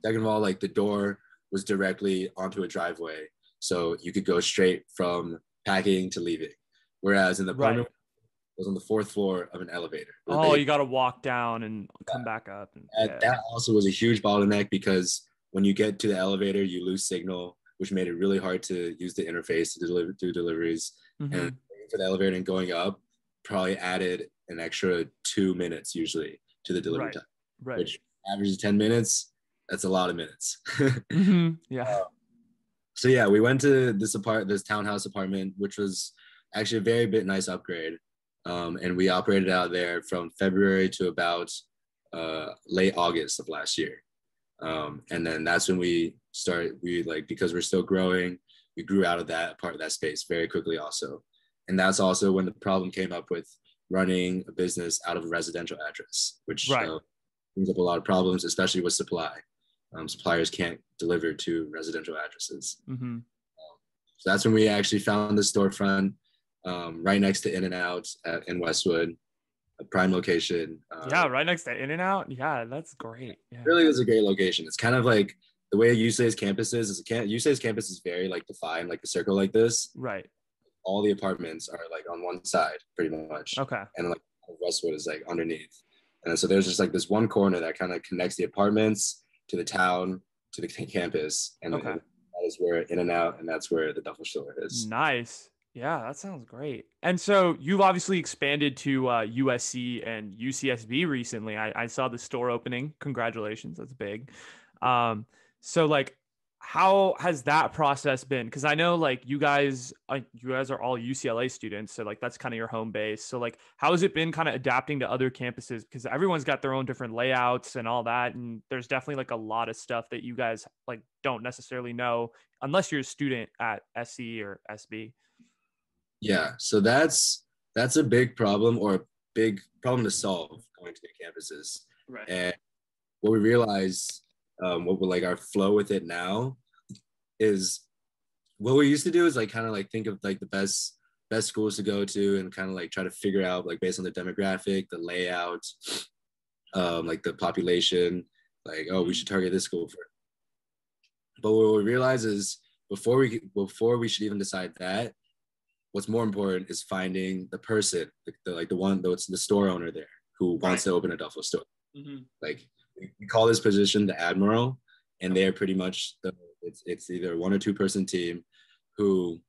Second of all, like the door was directly onto a driveway, so you could go straight from packing to leaving. Whereas in the Right. apartment it was on the fourth floor of an elevator. Where Oh, you got to walk down and come back up. And that yeah. also was a huge bottleneck because when you get to the elevator, you lose signal, which made it really hard to use the interface to do deliveries. And Hmm. for the elevator and going up, probably added an extra 2 minutes usually to the delivery Right. time, Right. which averages 10 minutes. That's a lot of minutes. Hmm. Yeah. So yeah, we went to this townhouse apartment, which was actually a very bit nice upgrade. And we operated out there from February to about late August of last year. And then that's when we like, because we're still growing, we grew out of that part of that space very quickly also. And that's also when the problem came up with running a business out of a residential address, which Right. brings up a lot of problems, especially with supply. Suppliers can't deliver to residential addresses. Mm-hmm. So that's when we actually found the storefront right next to In-N-Out in Westwood, a prime location. Yeah, right next to In-N-Out. Yeah, that's great. Yeah. Really is a great location. It's kind of like the way UCLA's campus is. UCLA's campus is very like defined, like a circle like this. Right. All the apartments are like on one side, pretty much, Okay. and like Westwood is like underneath. And so there's just like this one corner that kind of connects the apartments to the town to the campus, and Okay. that is where In-N-Out, and that's where the Duffl store is. Nice. Yeah, that sounds great. And so you've obviously expanded to USC and UCSB recently. I saw the store opening. Congratulations. That's big. So like, how has that process been? Because I know like you guys are all UCLA students, so like that's kind of your home base. So like, how has it been kind of adapting to other campuses? Because everyone's got their own different layouts and all that, and there's definitely like a lot of stuff that you guys like don't necessarily know unless you're a student at SC or SB. Yeah, so that's a big problem, or a big problem to solve going to new campuses. Right. And what we realize, what we're like our flow with it now is what we used to do is like kind of like think of like the best schools to go to and kind of like try to figure out like based on the demographic, the layout, like the population, like, oh, we should target this school for. But what we realize is before we should even decide that, what's more important is finding the person, the store owner there who wants to open a Duffel store. Mm-hmm. Like we call this position the admiral, and they're pretty much it's either one or two person team who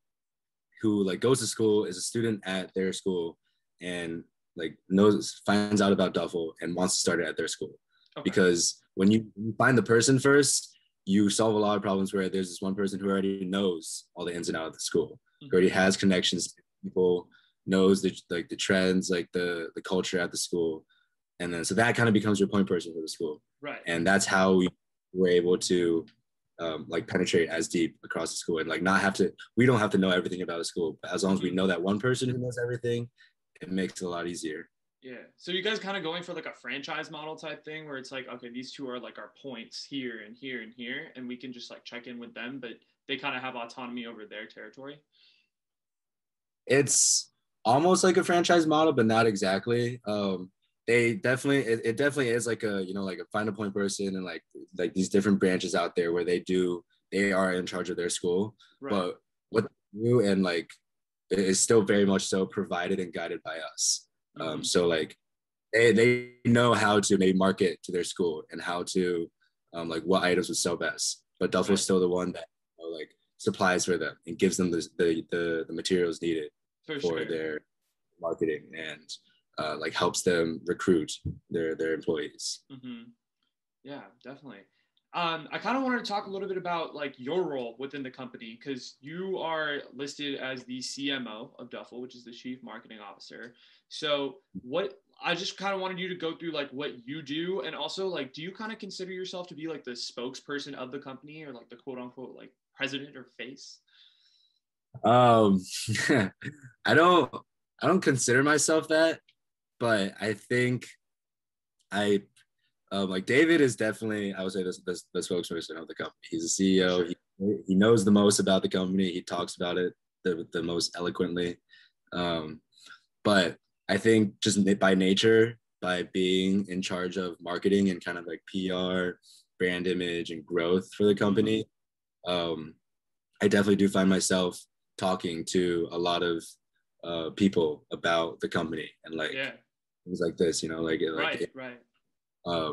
like goes to school, is a student at their school, and like finds out about Duffel and wants to start it at their school. Okay. Because when you find the person first, you solve a lot of problems where there's this one person who already knows all the ins and outs of the school, who already has connections to people, knows the trends, like the culture at the school. And then so that kind of becomes your point person for the school. Right. And that's how we were able to like penetrate as deep across the school and like we don't have to know everything about a school, but as long as we know that one person who knows everything, it makes it a lot easier. Yeah. So you guys kind of going for like a franchise model type thing where it's like, okay, these two are like our points here and here and here, and we can just like check in with them, but they kind of have autonomy over their territory. It's almost like a franchise model, but not exactly. It definitely is like a, like a find a point person and like these different branches out there where they are in charge of their school. Right. But what they do and like it is still very much so provided and guided by us. Mm-hmm. So like they know how to maybe market to their school and how to like what items would sell best. But Duffel is still the one that like supplies for them and gives them the materials needed for their marketing and like helps them recruit their employees. Mm-hmm. Yeah, definitely. I kind of wanted to talk a little bit about like your role within the company, because you are listed as the CMO of Duffl, which is the Chief Marketing Officer. So I just kind of wanted you to go through like what you do, and also like, do you kind of consider yourself to be like the spokesperson of the company, or like the quote unquote like president or face? I don't consider myself that, but I think like David is definitely, I would say, the spokesperson of the company. He's a CEO. Sure. He knows the most about the company. He talks about it the most eloquently. But I think just by nature, by being in charge of marketing and kind of like PR, brand image, and growth for the company, I definitely do find myself talking to a lot of people about the company and like things like this, right.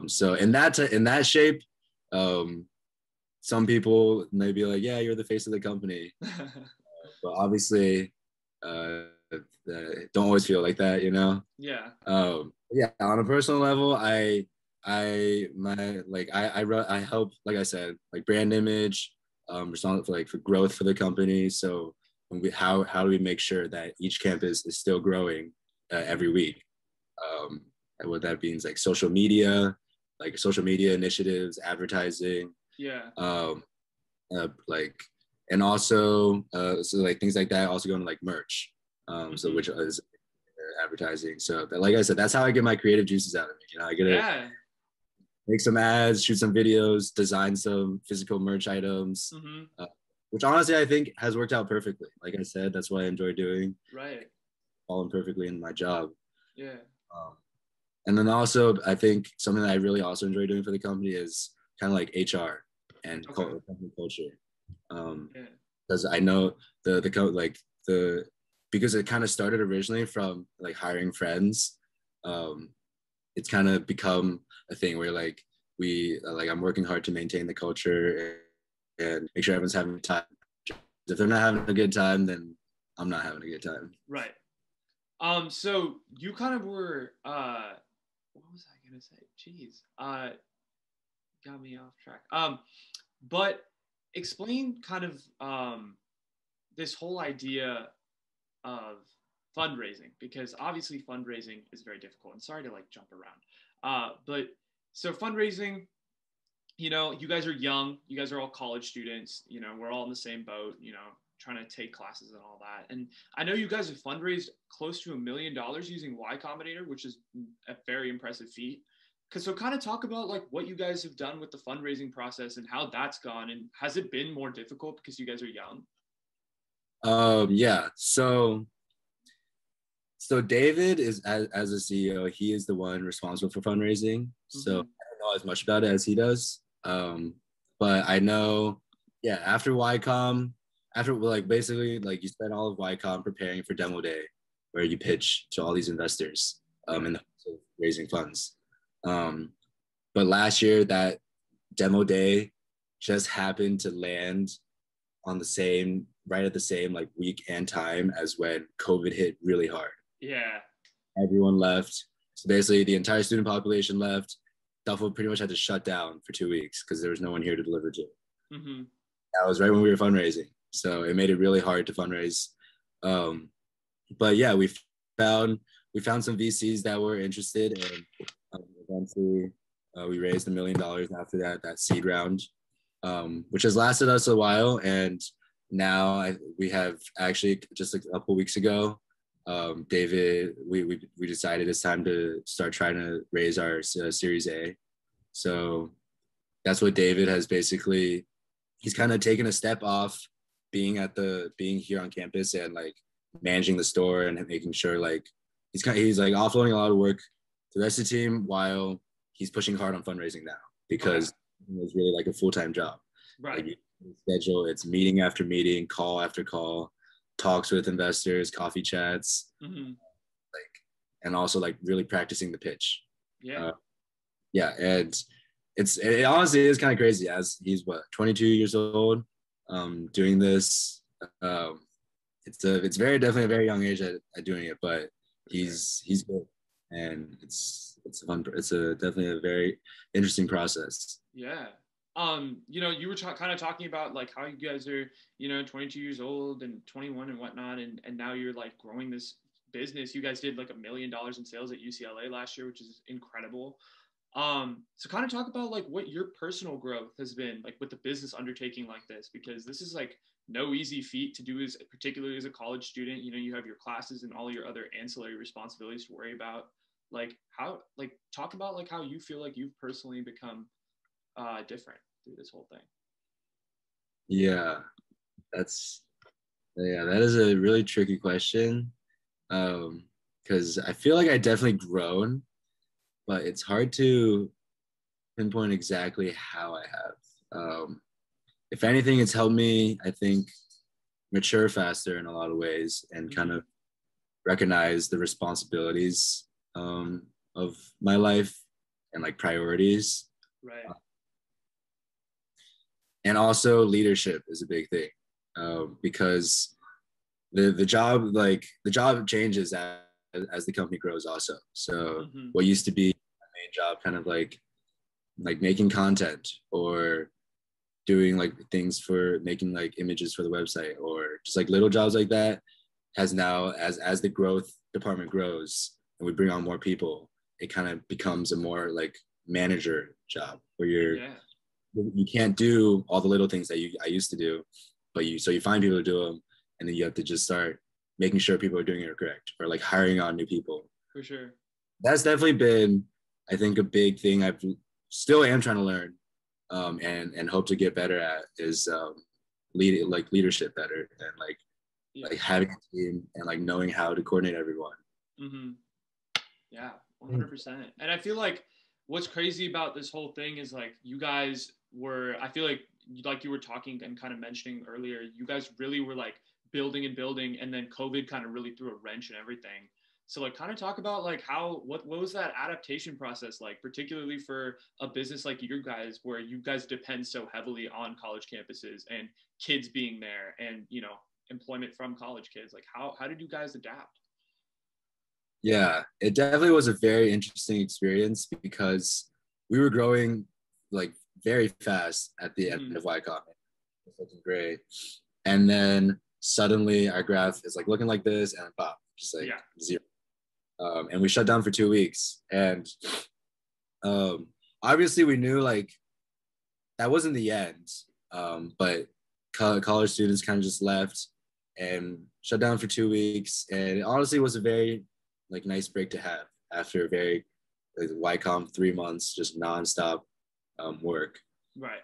So in that shape, some people may be like, yeah, you're the face of the company, but obviously, don't always feel like that, Yeah. Yeah. On a personal level, I help, like I said, like brand image, responsible for growth for the company. So how do we make sure that each campus is still growing every week? what that means, like social media initiatives, advertising, Yeah. like, and also so like things like that. Also going to like merch, so Hmm. which is advertising. So that, like I said, that's how I get my creative juices out of me. I get to Yeah. make some ads, shoot some videos, design some physical merch items, Hmm. which honestly I think has worked out perfectly. Like I said, that's what I enjoy doing, Right. falling perfectly in my job. Yeah. Um, and then also, I think something that I really also enjoy doing for the company is kind of like HR and Okay. company culture. Yeah. Because I know like the because it kind of started originally from like hiring friends. Um, it's kind of become a thing where like I'm working hard to maintain the culture and make sure everyone's having a time. If they're not having a good time, then I'm not having a good time. Right. So you kind of were what was I gonna say? Jeez. Got me off track. But explain kind of this whole idea of fundraising, because obviously fundraising is very difficult. And sorry to like jump around. But so fundraising, you guys are young, you guys are all college students, we're all in the same boat, trying to take classes and all that. And I know you guys have fundraised close to $1 million using Y Combinator, which is a very impressive feat. So kind of talk about like what you guys have done with the fundraising process and how that's gone. And has it been more difficult because you guys are young? Yeah. So David is as a CEO, he is the one responsible for fundraising. So Mm-hmm. I don't know as much about it as he does. But I know, yeah, after YCOM, after like basically like you spend all of YCOM preparing for demo day, where you pitch to all these investors Right. in the hopes of raising funds. Um, but last year that demo day just happened to land on the same right at the same like week and time as when COVID hit really hard. Yeah. Everyone left. So basically, the entire student population left. Duffl pretty much had to shut down for 2 weeks because there was no one here to deliver to. Mm-hmm. That was right when we were fundraising, so it made it really hard to fundraise. Um, but yeah, found we found some VCs that were interested, and eventually we raised $1 million after that seed round, which has lasted us a while. And now we have actually just a couple weeks ago, David, we decided it's time to start trying to raise our Series A. So that's what David has basically. He's kind of taken a step off being here on campus and like managing the store and making sure like he's like offloading a lot of work to the rest of the team while he's pushing hard on fundraising now Okay. because it's really like a full-time job. Right. Like you schedule, it's meeting after meeting, call after call, talks with investors, coffee chats, Mm-hmm. like, and also like really practicing the pitch. Yeah. Uh, yeah, and it honestly is kind of crazy as he's 22 years old, doing this. Um, it's very definitely a very young age at doing it, but For sure. he's good, and it's fun. It's a definitely a very interesting process. Yeah. You were kind of talking about like how you guys are, 22 years old and 21 and whatnot, and now you're like growing this business. You guys did like $1 million in sales at UCLA last year, which is incredible. So kind of talk about like what your personal growth has been like with the business undertaking like this, because this is like no easy feat to do, as particularly as a college student. You have your classes and all your other ancillary responsibilities to worry about. Like how, like talk about like how you feel like you've personally become different through this whole thing. Yeah, that's that is a really tricky question. Because I feel like I definitely grown, but it's hard to pinpoint exactly how I have. If anything, it's helped me, I think, mature faster in a lot of ways and kind Mm-hmm. of recognize the responsibilities of my life and like priorities. Right. And also leadership is a big thing because the job changes as the company grows also. So Mm-hmm. what used to be my main job, kind of like making content or doing like things for making like images for the website or just like little jobs like that, has now as the growth department grows and we bring on more people, it kind of becomes a more like manager job where Yeah. you can't do all the little things that I used to do, but you find people to do them, and then you have to just start making sure people are doing it correct, or like hiring on new people. For sure. That's definitely been, I think, a big thing I've still am trying to learn, and hope to get better at is leadership better, and Yeah. like having a team and like knowing how to coordinate everyone. Mm-hmm. Yeah, 100%. And I feel like what's crazy about this whole thing is like you guys were, I feel like you were talking and kind of mentioning earlier, you guys really were like building and building, and then COVID kind of really threw a wrench in everything. So like kind of talk about like what was that adaptation process like, particularly for a business like you guys where you guys depend so heavily on college campuses and kids being there and, employment from college kids. Like how did you guys adapt? Yeah, it definitely was a very interesting experience because we were growing like very fast at the end Mm-hmm. of YCOM. It was looking great. And then suddenly our graph is like looking like this and pop, just like Yeah. zero. And we shut down for 2 weeks. And um, obviously we knew like that wasn't the end. But college students kind of just left and shut down for 2 weeks. And it honestly was a very like nice break to have after a very like YCOM 3 months, just nonstop work. Right.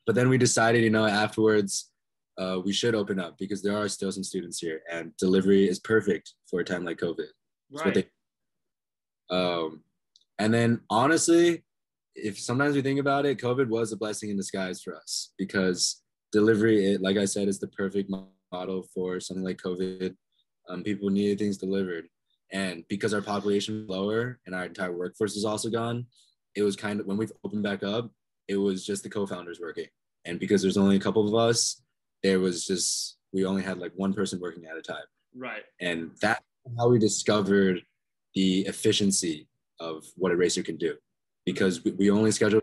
But then we decided, afterwards, we should open up because there are still some students here, and delivery is perfect for a time like COVID. It's what Right. they. Um, and then honestly, if sometimes we think about it, COVID was a blessing in disguise for us because delivery, like I said, is the perfect model for something like COVID. People needed things delivered, and because our population is lower and our entire workforce is also gone, it was kind of when we've opened back up, it was just the co-founders working, and because there's only a couple of us, we only had like one person working at a time, Right. and that's how we discovered the efficiency of what a racer can do because we only scheduled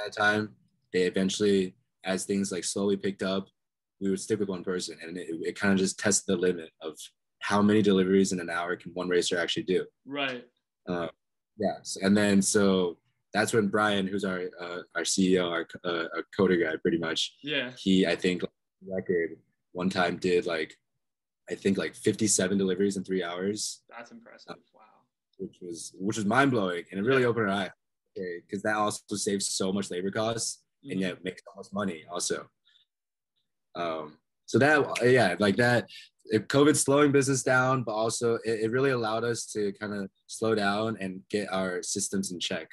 at a time. They eventually, as things like slowly picked up, we would stick with one person, and it kind of just tested the limit of how many deliveries in an hour can one racer actually do. Right. Uh, yes, and then so that's when Brian, who's our CEO, our coder guy, pretty much, Yeah. he I think record one time did like I think like 57 deliveries in 3 hours, That's impressive. Wow. which was mind blowing, and it really Yeah. opened our eye. Okay, because that also saves so much labor costs, and Mm-hmm. yet makes so much money also. So that yeah, like that. COVID's slowing business down, but also it really allowed us to kind of slow down and get our systems in check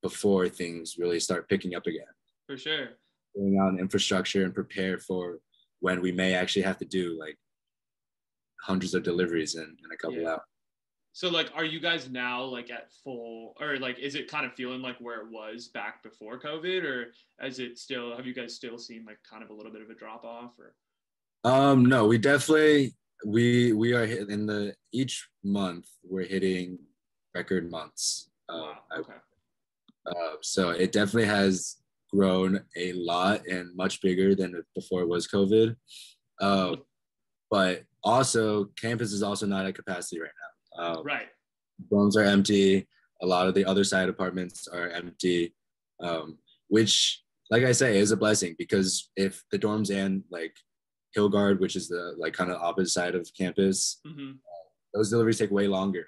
before things really start picking up again. For sure. Going on infrastructure and prepare for when we may actually have to do like hundreds of deliveries in a couple Yeah. hours. So like are you guys now like at full or like is it kind of feeling like where it was back before COVID or have you guys still seen like kind of a little bit of a drop off or No, we definitely we are in the each month we're hitting record months. wow, okay. So it definitely has grown a lot and much bigger than before it was COVID. Uh, but also, campus is also not at capacity right now. Right. Dorms are empty. A lot of the other side apartments are empty, which, like I say, is a blessing because if the dorms and like Hillgard, which is the like kind of opposite side of campus, Mm-hmm. those deliveries take way longer.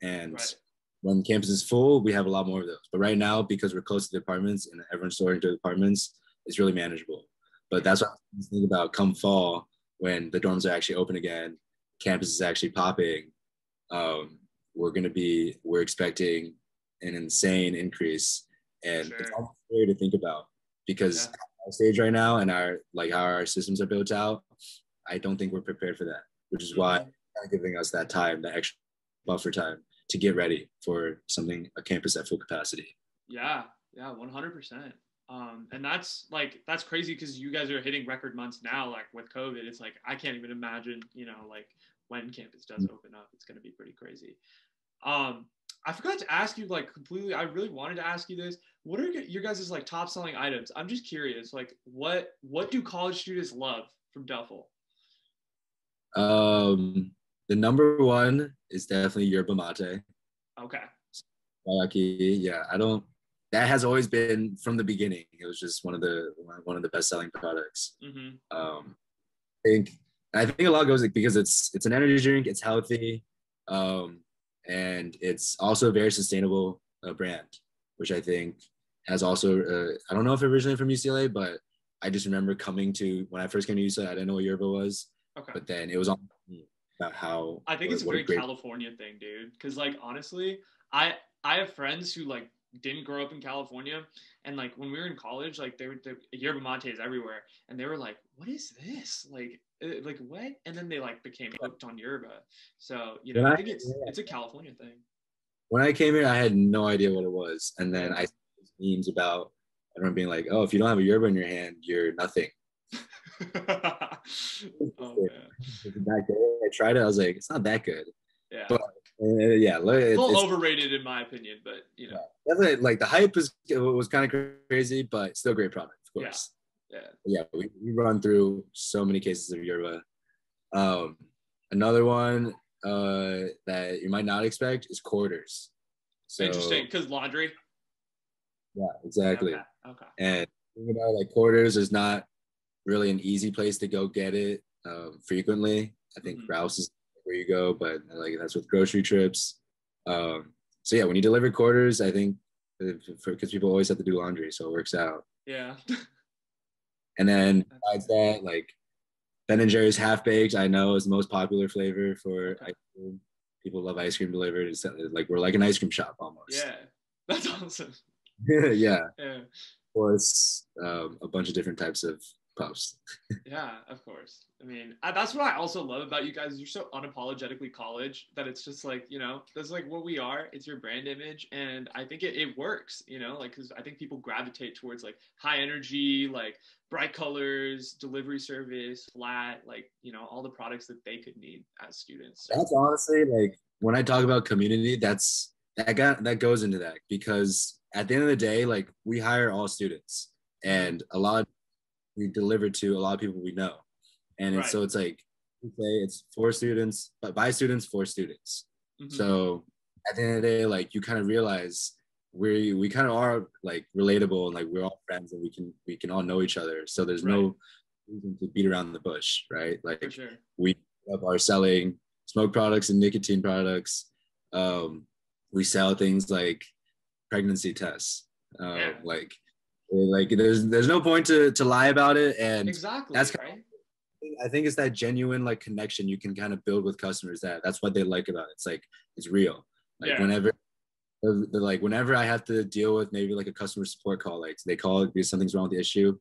And Right. when campus is full, we have a lot more of those. But right now, because we're close to the apartments and everyone's storing to the apartments, it's really manageable. But that's what I was thinking about come fall when the dorms are actually open again, campus is actually popping. Um, we're expecting an insane increase. For And it's sure. almost scary to think about because Yeah. our stage right now and our like how our systems are built out, I don't think we're prepared for that, which is why Mm-hmm. kind of giving us that time, that extra buffer time to get ready for a campus at full capacity. Yeah, yeah, 100%. And that's crazy because you guys are hitting record months now. Like with COVID, it's like I can't even imagine, like when campus does open up, it's going to be pretty crazy. Um, I forgot to ask you like completely. I really wanted to ask you this. What are your guys' like top selling items? I'm just curious. Like what do college students love from Duffl? The number one is definitely yerba mate. Okay. Guayaki, yeah, I don't. That has always been from the beginning. It was just one of the best selling products. Mm-hmm. I think I think a lot goes like, because it's an energy drink. It's healthy, um, and it's also a very sustainable brand, which I think has also. I don't know if it originated from UCLA, but I just remember coming to when I first came to UCLA. I didn't know what yerba was, Okay. but then it was on about I think it's a what a very great. California thing, dude. Because like honestly, I have friends who like didn't grow up in California, and like when we were in college, like they yerba mates everywhere, and they were like, "What is this? Like what?" And then they like became hooked on yerba. So you know, When I I think it's a California thing. when I came here, I had no idea what it was, and then Yeah. I saw these memes about everyone being like, "Oh, if you don't have a yerba in your hand, you're nothing." Oh man. Back there, I tried it. I was like, "It's not that good," Yeah. but yeah, A little it's overrated in my opinion, but you yeah, know. definitely like the hype was kind of crazy, but still great product, of Yeah. course. Yeah. But yeah, we run through so many cases of yerba. Um, Another one that you might not expect is quarters. Interesting, So because laundry. yeah, exactly. Okay. Okay. And thinking about like quarters is not really an easy place to go get it frequently. I think Mm-hmm. Rouse is where you go, but like that's with grocery trips. So yeah, when you deliver quarters, I think because people always have to do laundry, so it works out. Yeah. And then That's besides that, like Ben and Jerry's half baked, I know is the most popular flavor for okay. ice cream. People love ice cream delivered. It's like we're like an ice cream shop almost. Yeah. That's awesome. Yeah, of Yeah. course, a bunch of different types of puffs. Yeah, of course. I mean, that's what I also love about you guys. You're so unapologetically college that it's just like, you know, that's like what we are. It's your brand image. And I think it works, you know, like, because I think people gravitate towards like high energy, like bright colors, delivery service, flat, like, you know, all the products that they could need as students. So, That's honestly like when I talk about community, that goes into that because at the end of the day, like we hire all students mm-hmm. and a lot we deliver to a lot of people we know. And Right. it's like we say it's for students, but by students for students. Mm-hmm. So at the end of the day, like you kind of realize we kind of are like relatable and like we're all friends and we can all know each other. So there's Right. no reason to beat around the bush, right? For Like sure. we are selling smoke products and nicotine products. Um, we sell things like pregnancy tests. Yeah. Like there's no point to lie about it, and Exactly. that's Right. I think it's that genuine like connection you can kind of build with customers. That's what they like about it. It's like it's real. Like Yeah. whenever I have to deal with maybe like a customer support call, like they call because something's wrong with the issue,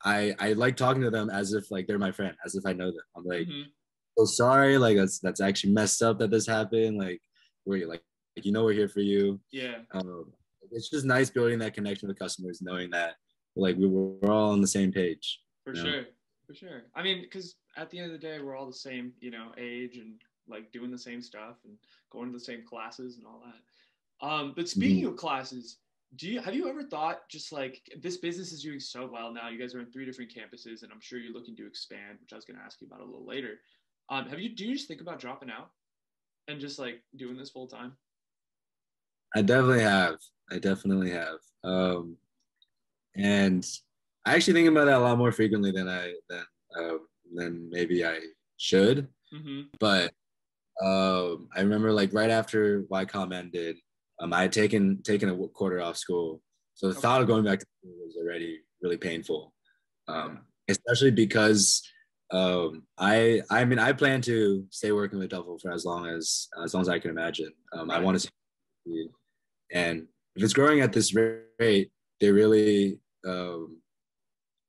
I like talking to them as if like they're my friend, as if I know them. I'm like, Mm-hmm. so sorry, like that's actually messed up that this happened. Like we're like you know we're here for you. Yeah. It's just nice building that connection with customers, knowing that like we're all on the same page. For You know? sure. For sure. I mean, because at the end of the day, we're all the same, you know, age and like doing the same stuff and going to the same classes and all that. But speaking Mm-hmm. of classes, have you ever thought just like this business is doing so well now? You guys are in 3 different campuses, and I'm sure you're looking to expand, which I was going to ask you about a little later. Do you just think about dropping out and just like doing this full time? I definitely have. I definitely have. And I actually think about that a lot more frequently than maybe I should. Mm-hmm. But I remember like right after YCOM ended, I had taken a quarter off school, so the Okay. thought of going back to school was already really painful, Yeah. especially because I mean I plan to stay working with Duffl for as long as I can imagine. I Right. want to see, and if it's growing at this rate, they really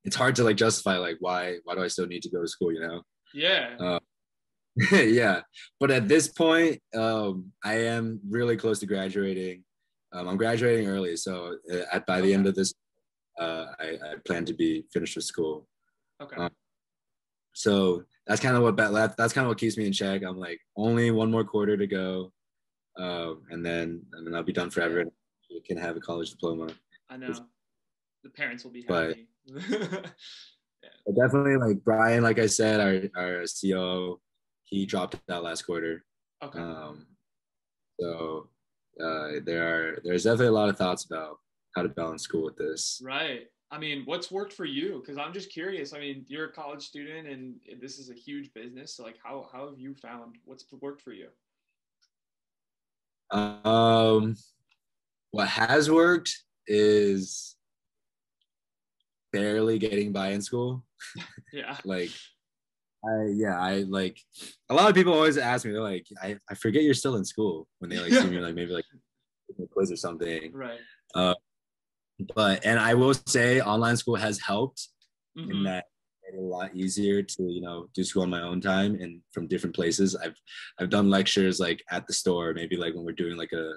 it's hard to like justify like why do I still need to go to school, you know? Yeah. Uh, yeah, but at this point, I am really close to graduating. I'm graduating early, so by the Okay. end of this, I plan to be finished with school. Okay. Um, so that's kind of what keeps me in check. I'm like only one more quarter to go, and then I'll be done forever. Yeah. And you can have a college diploma. I know. The parents will be But, happy. Yeah. but definitely like Brian, like I said, our COO, he dropped out last quarter. Okay. Um, so There's definitely a lot of thoughts about how to balance school with this. Right. I mean, what's worked for you? Because I'm just curious. I mean, you're a college student, and this is a huge business. So, like, how have you found what's worked for you? Um, what has worked is barely getting by in school. Yeah. Like I like a lot of people always ask me, they're like, I forget you're still in school when they like see me like maybe like a quiz or something. Right. Uh, but and I will say online school has helped in Mm-hmm. that made it a lot easier to do school on my own time and from different places. I've done lectures like at the store, maybe like when we're doing like a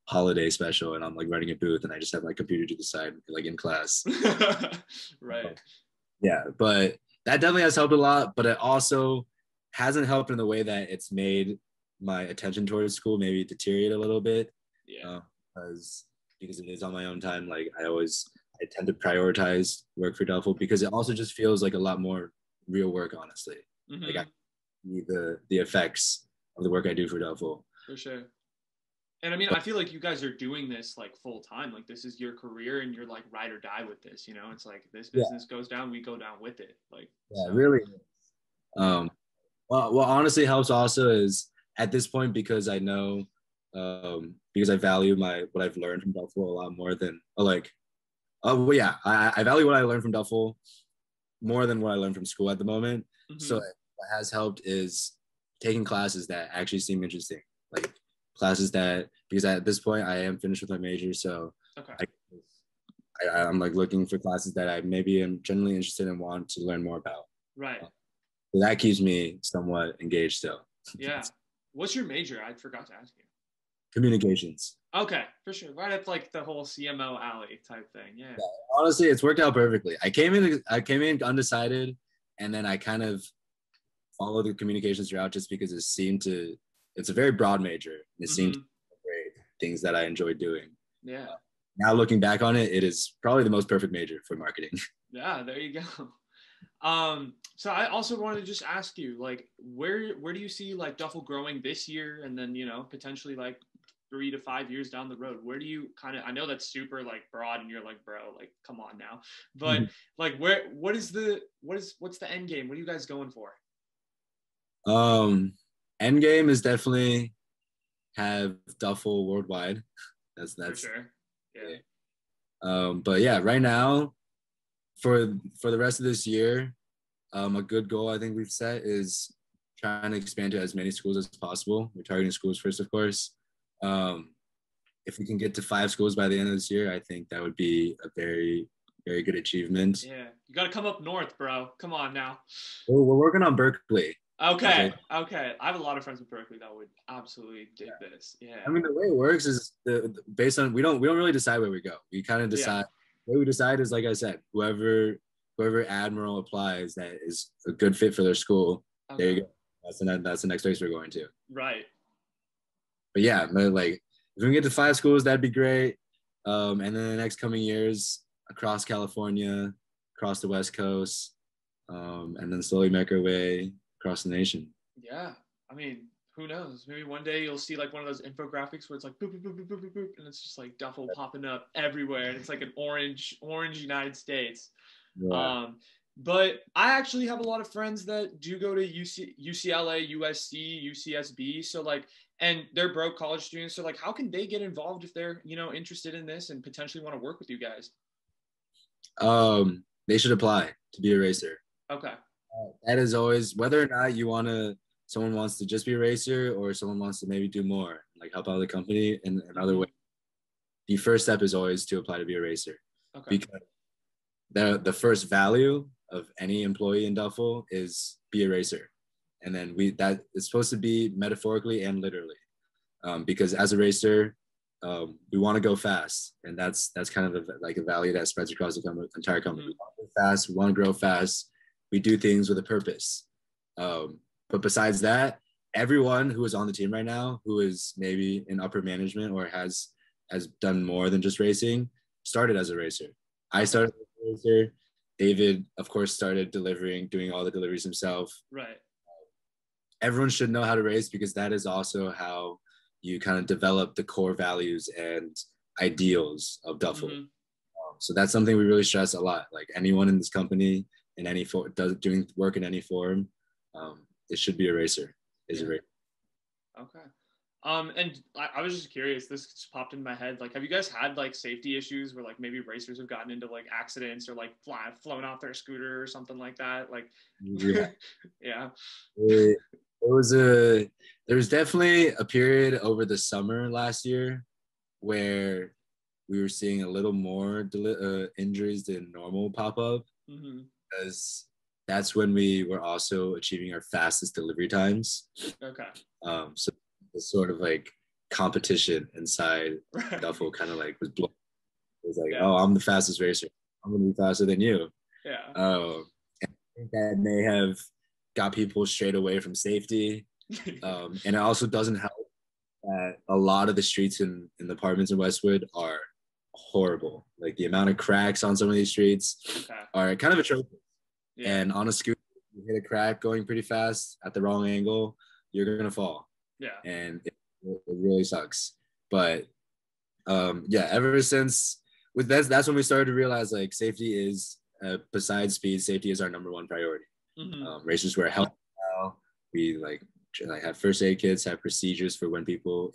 holiday special and I'm like running a booth and I just have my computer to the side like in class. Right. Yeah, but that definitely has helped a lot. But it also hasn't helped in the way that it's made my attention towards school maybe deteriorate a little bit. Yeah. Uh, because it is on my own time. Like I tend to prioritize work for Duffl because it also just feels like a lot more real work. Honestly, like I Mm-hmm. see the effects of the work I do for Duffl. For sure. And I mean, But I feel like you guys are doing this like full time. Like this is your career, and you're like ride or die with this. You know, it's like this yeah, business goes down, we go down with it. Like yeah, so. really. Yeah. Um, well, what honestly helps also is at this point because I know, because I value my what I've learned from Duffel a lot more than like, oh well, yeah, I value what I learned from Duffel more than what I learned from school at the moment. So Mm-hmm. what has helped is taking classes that actually seem interesting, like classes that because at this point I am finished with my major, so Okay. I, I'm like looking for classes that I maybe am generally interested in, want to learn more about. Right. So that keeps me somewhat engaged still. Yeah. What's your major? I forgot to ask you. Communications. Okay, for sure. Right up like the whole CMO alley type thing. Yeah. Yeah, honestly, it's worked out perfectly. I came in undecided, and then I kind of followed the communications route just because it's a very broad major. And it seemed to Mm-hmm. great things that I enjoyed doing. Yeah. Now looking back on it, it is probably the most perfect major for marketing. Yeah. There you go. So I also wanted to just ask you, like, where do you see like Duffel growing this year, and then potentially like 3 to 5 years down the road? Where do you kind of? I know that's super like broad, and you're like, bro, like, come on now. But like, what's the end game? What are you guys going for? um, End game is definitely have Duffel worldwide. For That's sure. Yeah. but yeah, right now for the rest of this year, a good goal I think we've set is trying to expand to as many schools as possible. We're targeting schools first, of course. Um, if we can get to 5 schools by the end of this year, I think that would be a very, very good achievement. Yeah. You got to come up north, bro. Come on now. We're working on Berkeley. Okay. Okay. Okay. I have a lot of friends in Berkeley that would absolutely dig this. I Yeah. mean, the way it works is based on we don't really decide where we go. We kind of Yeah. decide. The way we decide is like I said, whoever admiral applies that is a good fit for their school. There Okay. you go. That's the next place we're going to. Right. But yeah, like if we can get to 5 schools, that'd be great. And then the next coming years across California, across the West Coast, and then slowly make our way across the nation. Yeah. I mean, who knows? Maybe one day you'll see like one of those infographics where it's like boop boop boop boop boop boop, boop and it's just like Duffel popping up everywhere, and it's like an orange United States. Yeah. Um, but I actually have a lot of friends that do go to UCLA, USC, UCSB. So like, and they're broke college students. So like, how can they get involved if they're interested in this and potentially want to work with you guys? They should apply to be a racer. Okay. That is always whether or not someone wants to just be a racer or someone wants to maybe do more, like help out the company in another Mm-hmm. way. The first step is always to apply to be a racer Okay. because the first value of any employee in Duffel is be a racer, and then that is supposed to be metaphorically and literally, because as a racer, we want to go fast, and that's kind of like a value that spreads across the entire company. Mm-hmm. We want to go fast, we want to grow fast, we do things with a purpose. But besides that, everyone who is on the team right now, who is maybe in upper management or has done more than just racing, started as a racer. I Okay. started as a racer. David, of course, started doing all the deliveries himself. Right. Everyone should know how to race because that is also how you kind of develop the core values and ideals of Duffl. Mm-hmm. So that's something we really stress a lot. Like anyone in this company in any form doing work in any form, it should be a racer. Is a racer. Okay. And I was just curious, this just popped in my head. Like, have you guys had like safety issues where like maybe racers have gotten into like accidents or like flown off their scooter or something like that? Like, Yeah. yeah. There was definitely a period over the summer last year where we were seeing a little more injuries than normal pop up, because that's when we were also achieving our fastest delivery times. Okay. So the sort of like competition inside Duffl kind of like was blown. It was like, oh, I'm the fastest racer. I'm gonna be faster than you. Yeah. Oh, and I think that may have got people straight away from safety. And it also doesn't help that a lot of the streets in the apartments in Westwood are horrible. Like the amount of cracks on some of these streets are kind of atrocious. Yeah. And on a scooter, you hit a crack going pretty fast at the wrong angle, you're gonna fall. Yeah. And it really sucks. But yeah, ever since with that's when we started to realize like safety is besides speed, safety is our number one priority. Racers wear helmets now. We like have first aid kits, have procedures for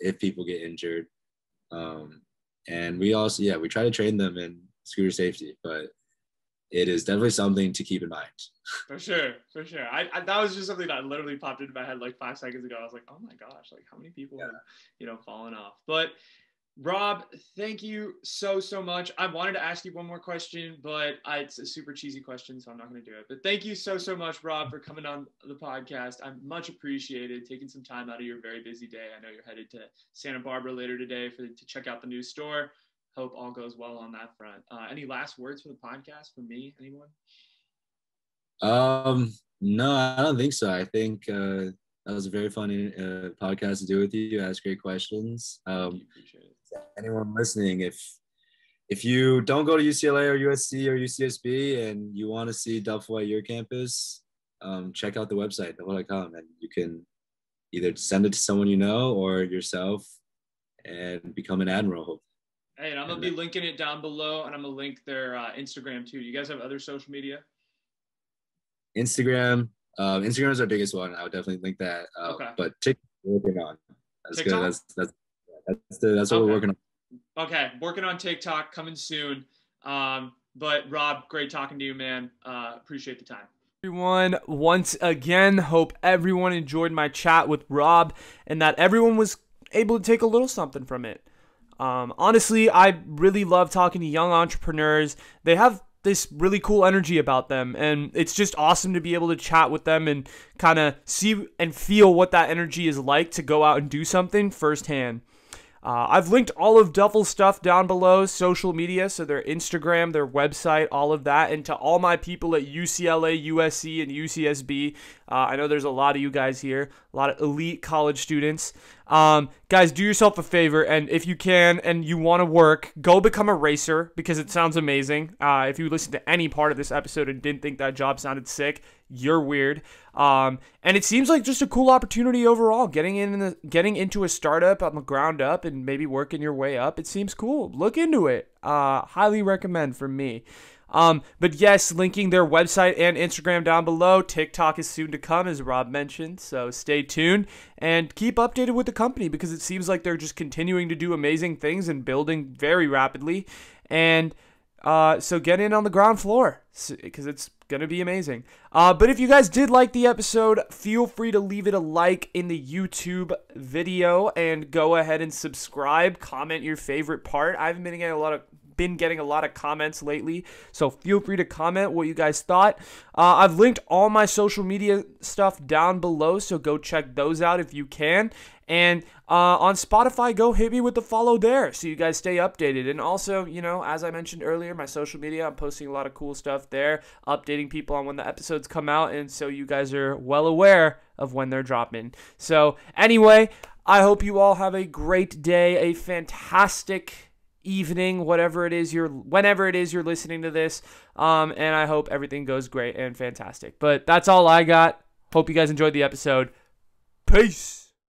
if people get injured. And we also, we try to train them in scooter safety, but it is definitely something to keep in mind. For sure. I that was just something that literally popped into my head like 5 seconds ago. I was like, oh my gosh, like how many people have, fallen off? But Rob, thank you so much. I wanted to ask you one more question, but it's a super cheesy question, so I'm not going to do it. But thank you so much, Rob, for coming on the podcast. I'm much appreciated, taking some time out of your very busy day. I know you're headed to Santa Barbara later today to check out the new store. Hope all goes well on that front. Any last words for the podcast from me, anyone? No, I don't think so. I think that was a very fun podcast to do with you. You asked great questions. Appreciate it. Anyone listening, if you don't go to UCLA or USC or UCSB and you want to see Duffl at your campus, check out the website, duffl.com, and you can either send it to someone you know or yourself and become an admiral. Hey, and I'm going to be linking it down below, and I'm going to link their Instagram too. You guys have other social media? Instagram is our biggest one. I would definitely link that. Okay. But TikTok we're working on. That's TikTok? Good. That's what we're working on. Okay, working on TikTok, coming soon. But Rob, great talking to you, man. Appreciate the time. Everyone, once again, hope everyone enjoyed my chat with Rob and that everyone was able to take a little something from it. Honestly, I really love talking to young entrepreneurs. They have this really cool energy about them, and it's just awesome to be able to chat with them and kind of see and feel what that energy is like to go out and do something firsthand. I've linked all of Duffl's stuff down below, social media, so their Instagram, their website, all of that, and to all my people at UCLA, USC, and UCSB. I know there's a lot of you guys here, a lot of elite college students. Guys, do yourself a favor, and if you can and you want to work, go become a racer, because it sounds amazing. If you listened to any part of this episode and didn't think that job sounded sick, you're weird. And it seems like just a cool opportunity overall, getting into a startup on the ground up and maybe working your way up. It seems cool. Look into it. Highly recommend from me. But yes, linking their website and Instagram down below. TikTok is soon to come, as Rob mentioned, so stay tuned and keep updated with the company, because it seems like they're just continuing to do amazing things and building very rapidly. And so get in on the ground floor, because it's going to be amazing. But if you guys did like the episode, feel free to leave it a like in the YouTube video and go ahead and subscribe. Comment your favorite part. I've been getting a lot of comments lately, so feel free to comment what you guys thought. I've linked all my social media stuff down below, so go check those out if you can. And on Spotify, go hit me with the follow there so you guys stay updated. And also, as I mentioned earlier, my social media, I'm posting a lot of cool stuff there, updating people on when the episodes come out, and so you guys are well aware of when they're dropping. So anyway, I hope you all have a great day, a fantastic evening, whenever it is you're listening to this, and I hope everything goes great and fantastic. But that's all I got. Hope you guys enjoyed the episode. Peace.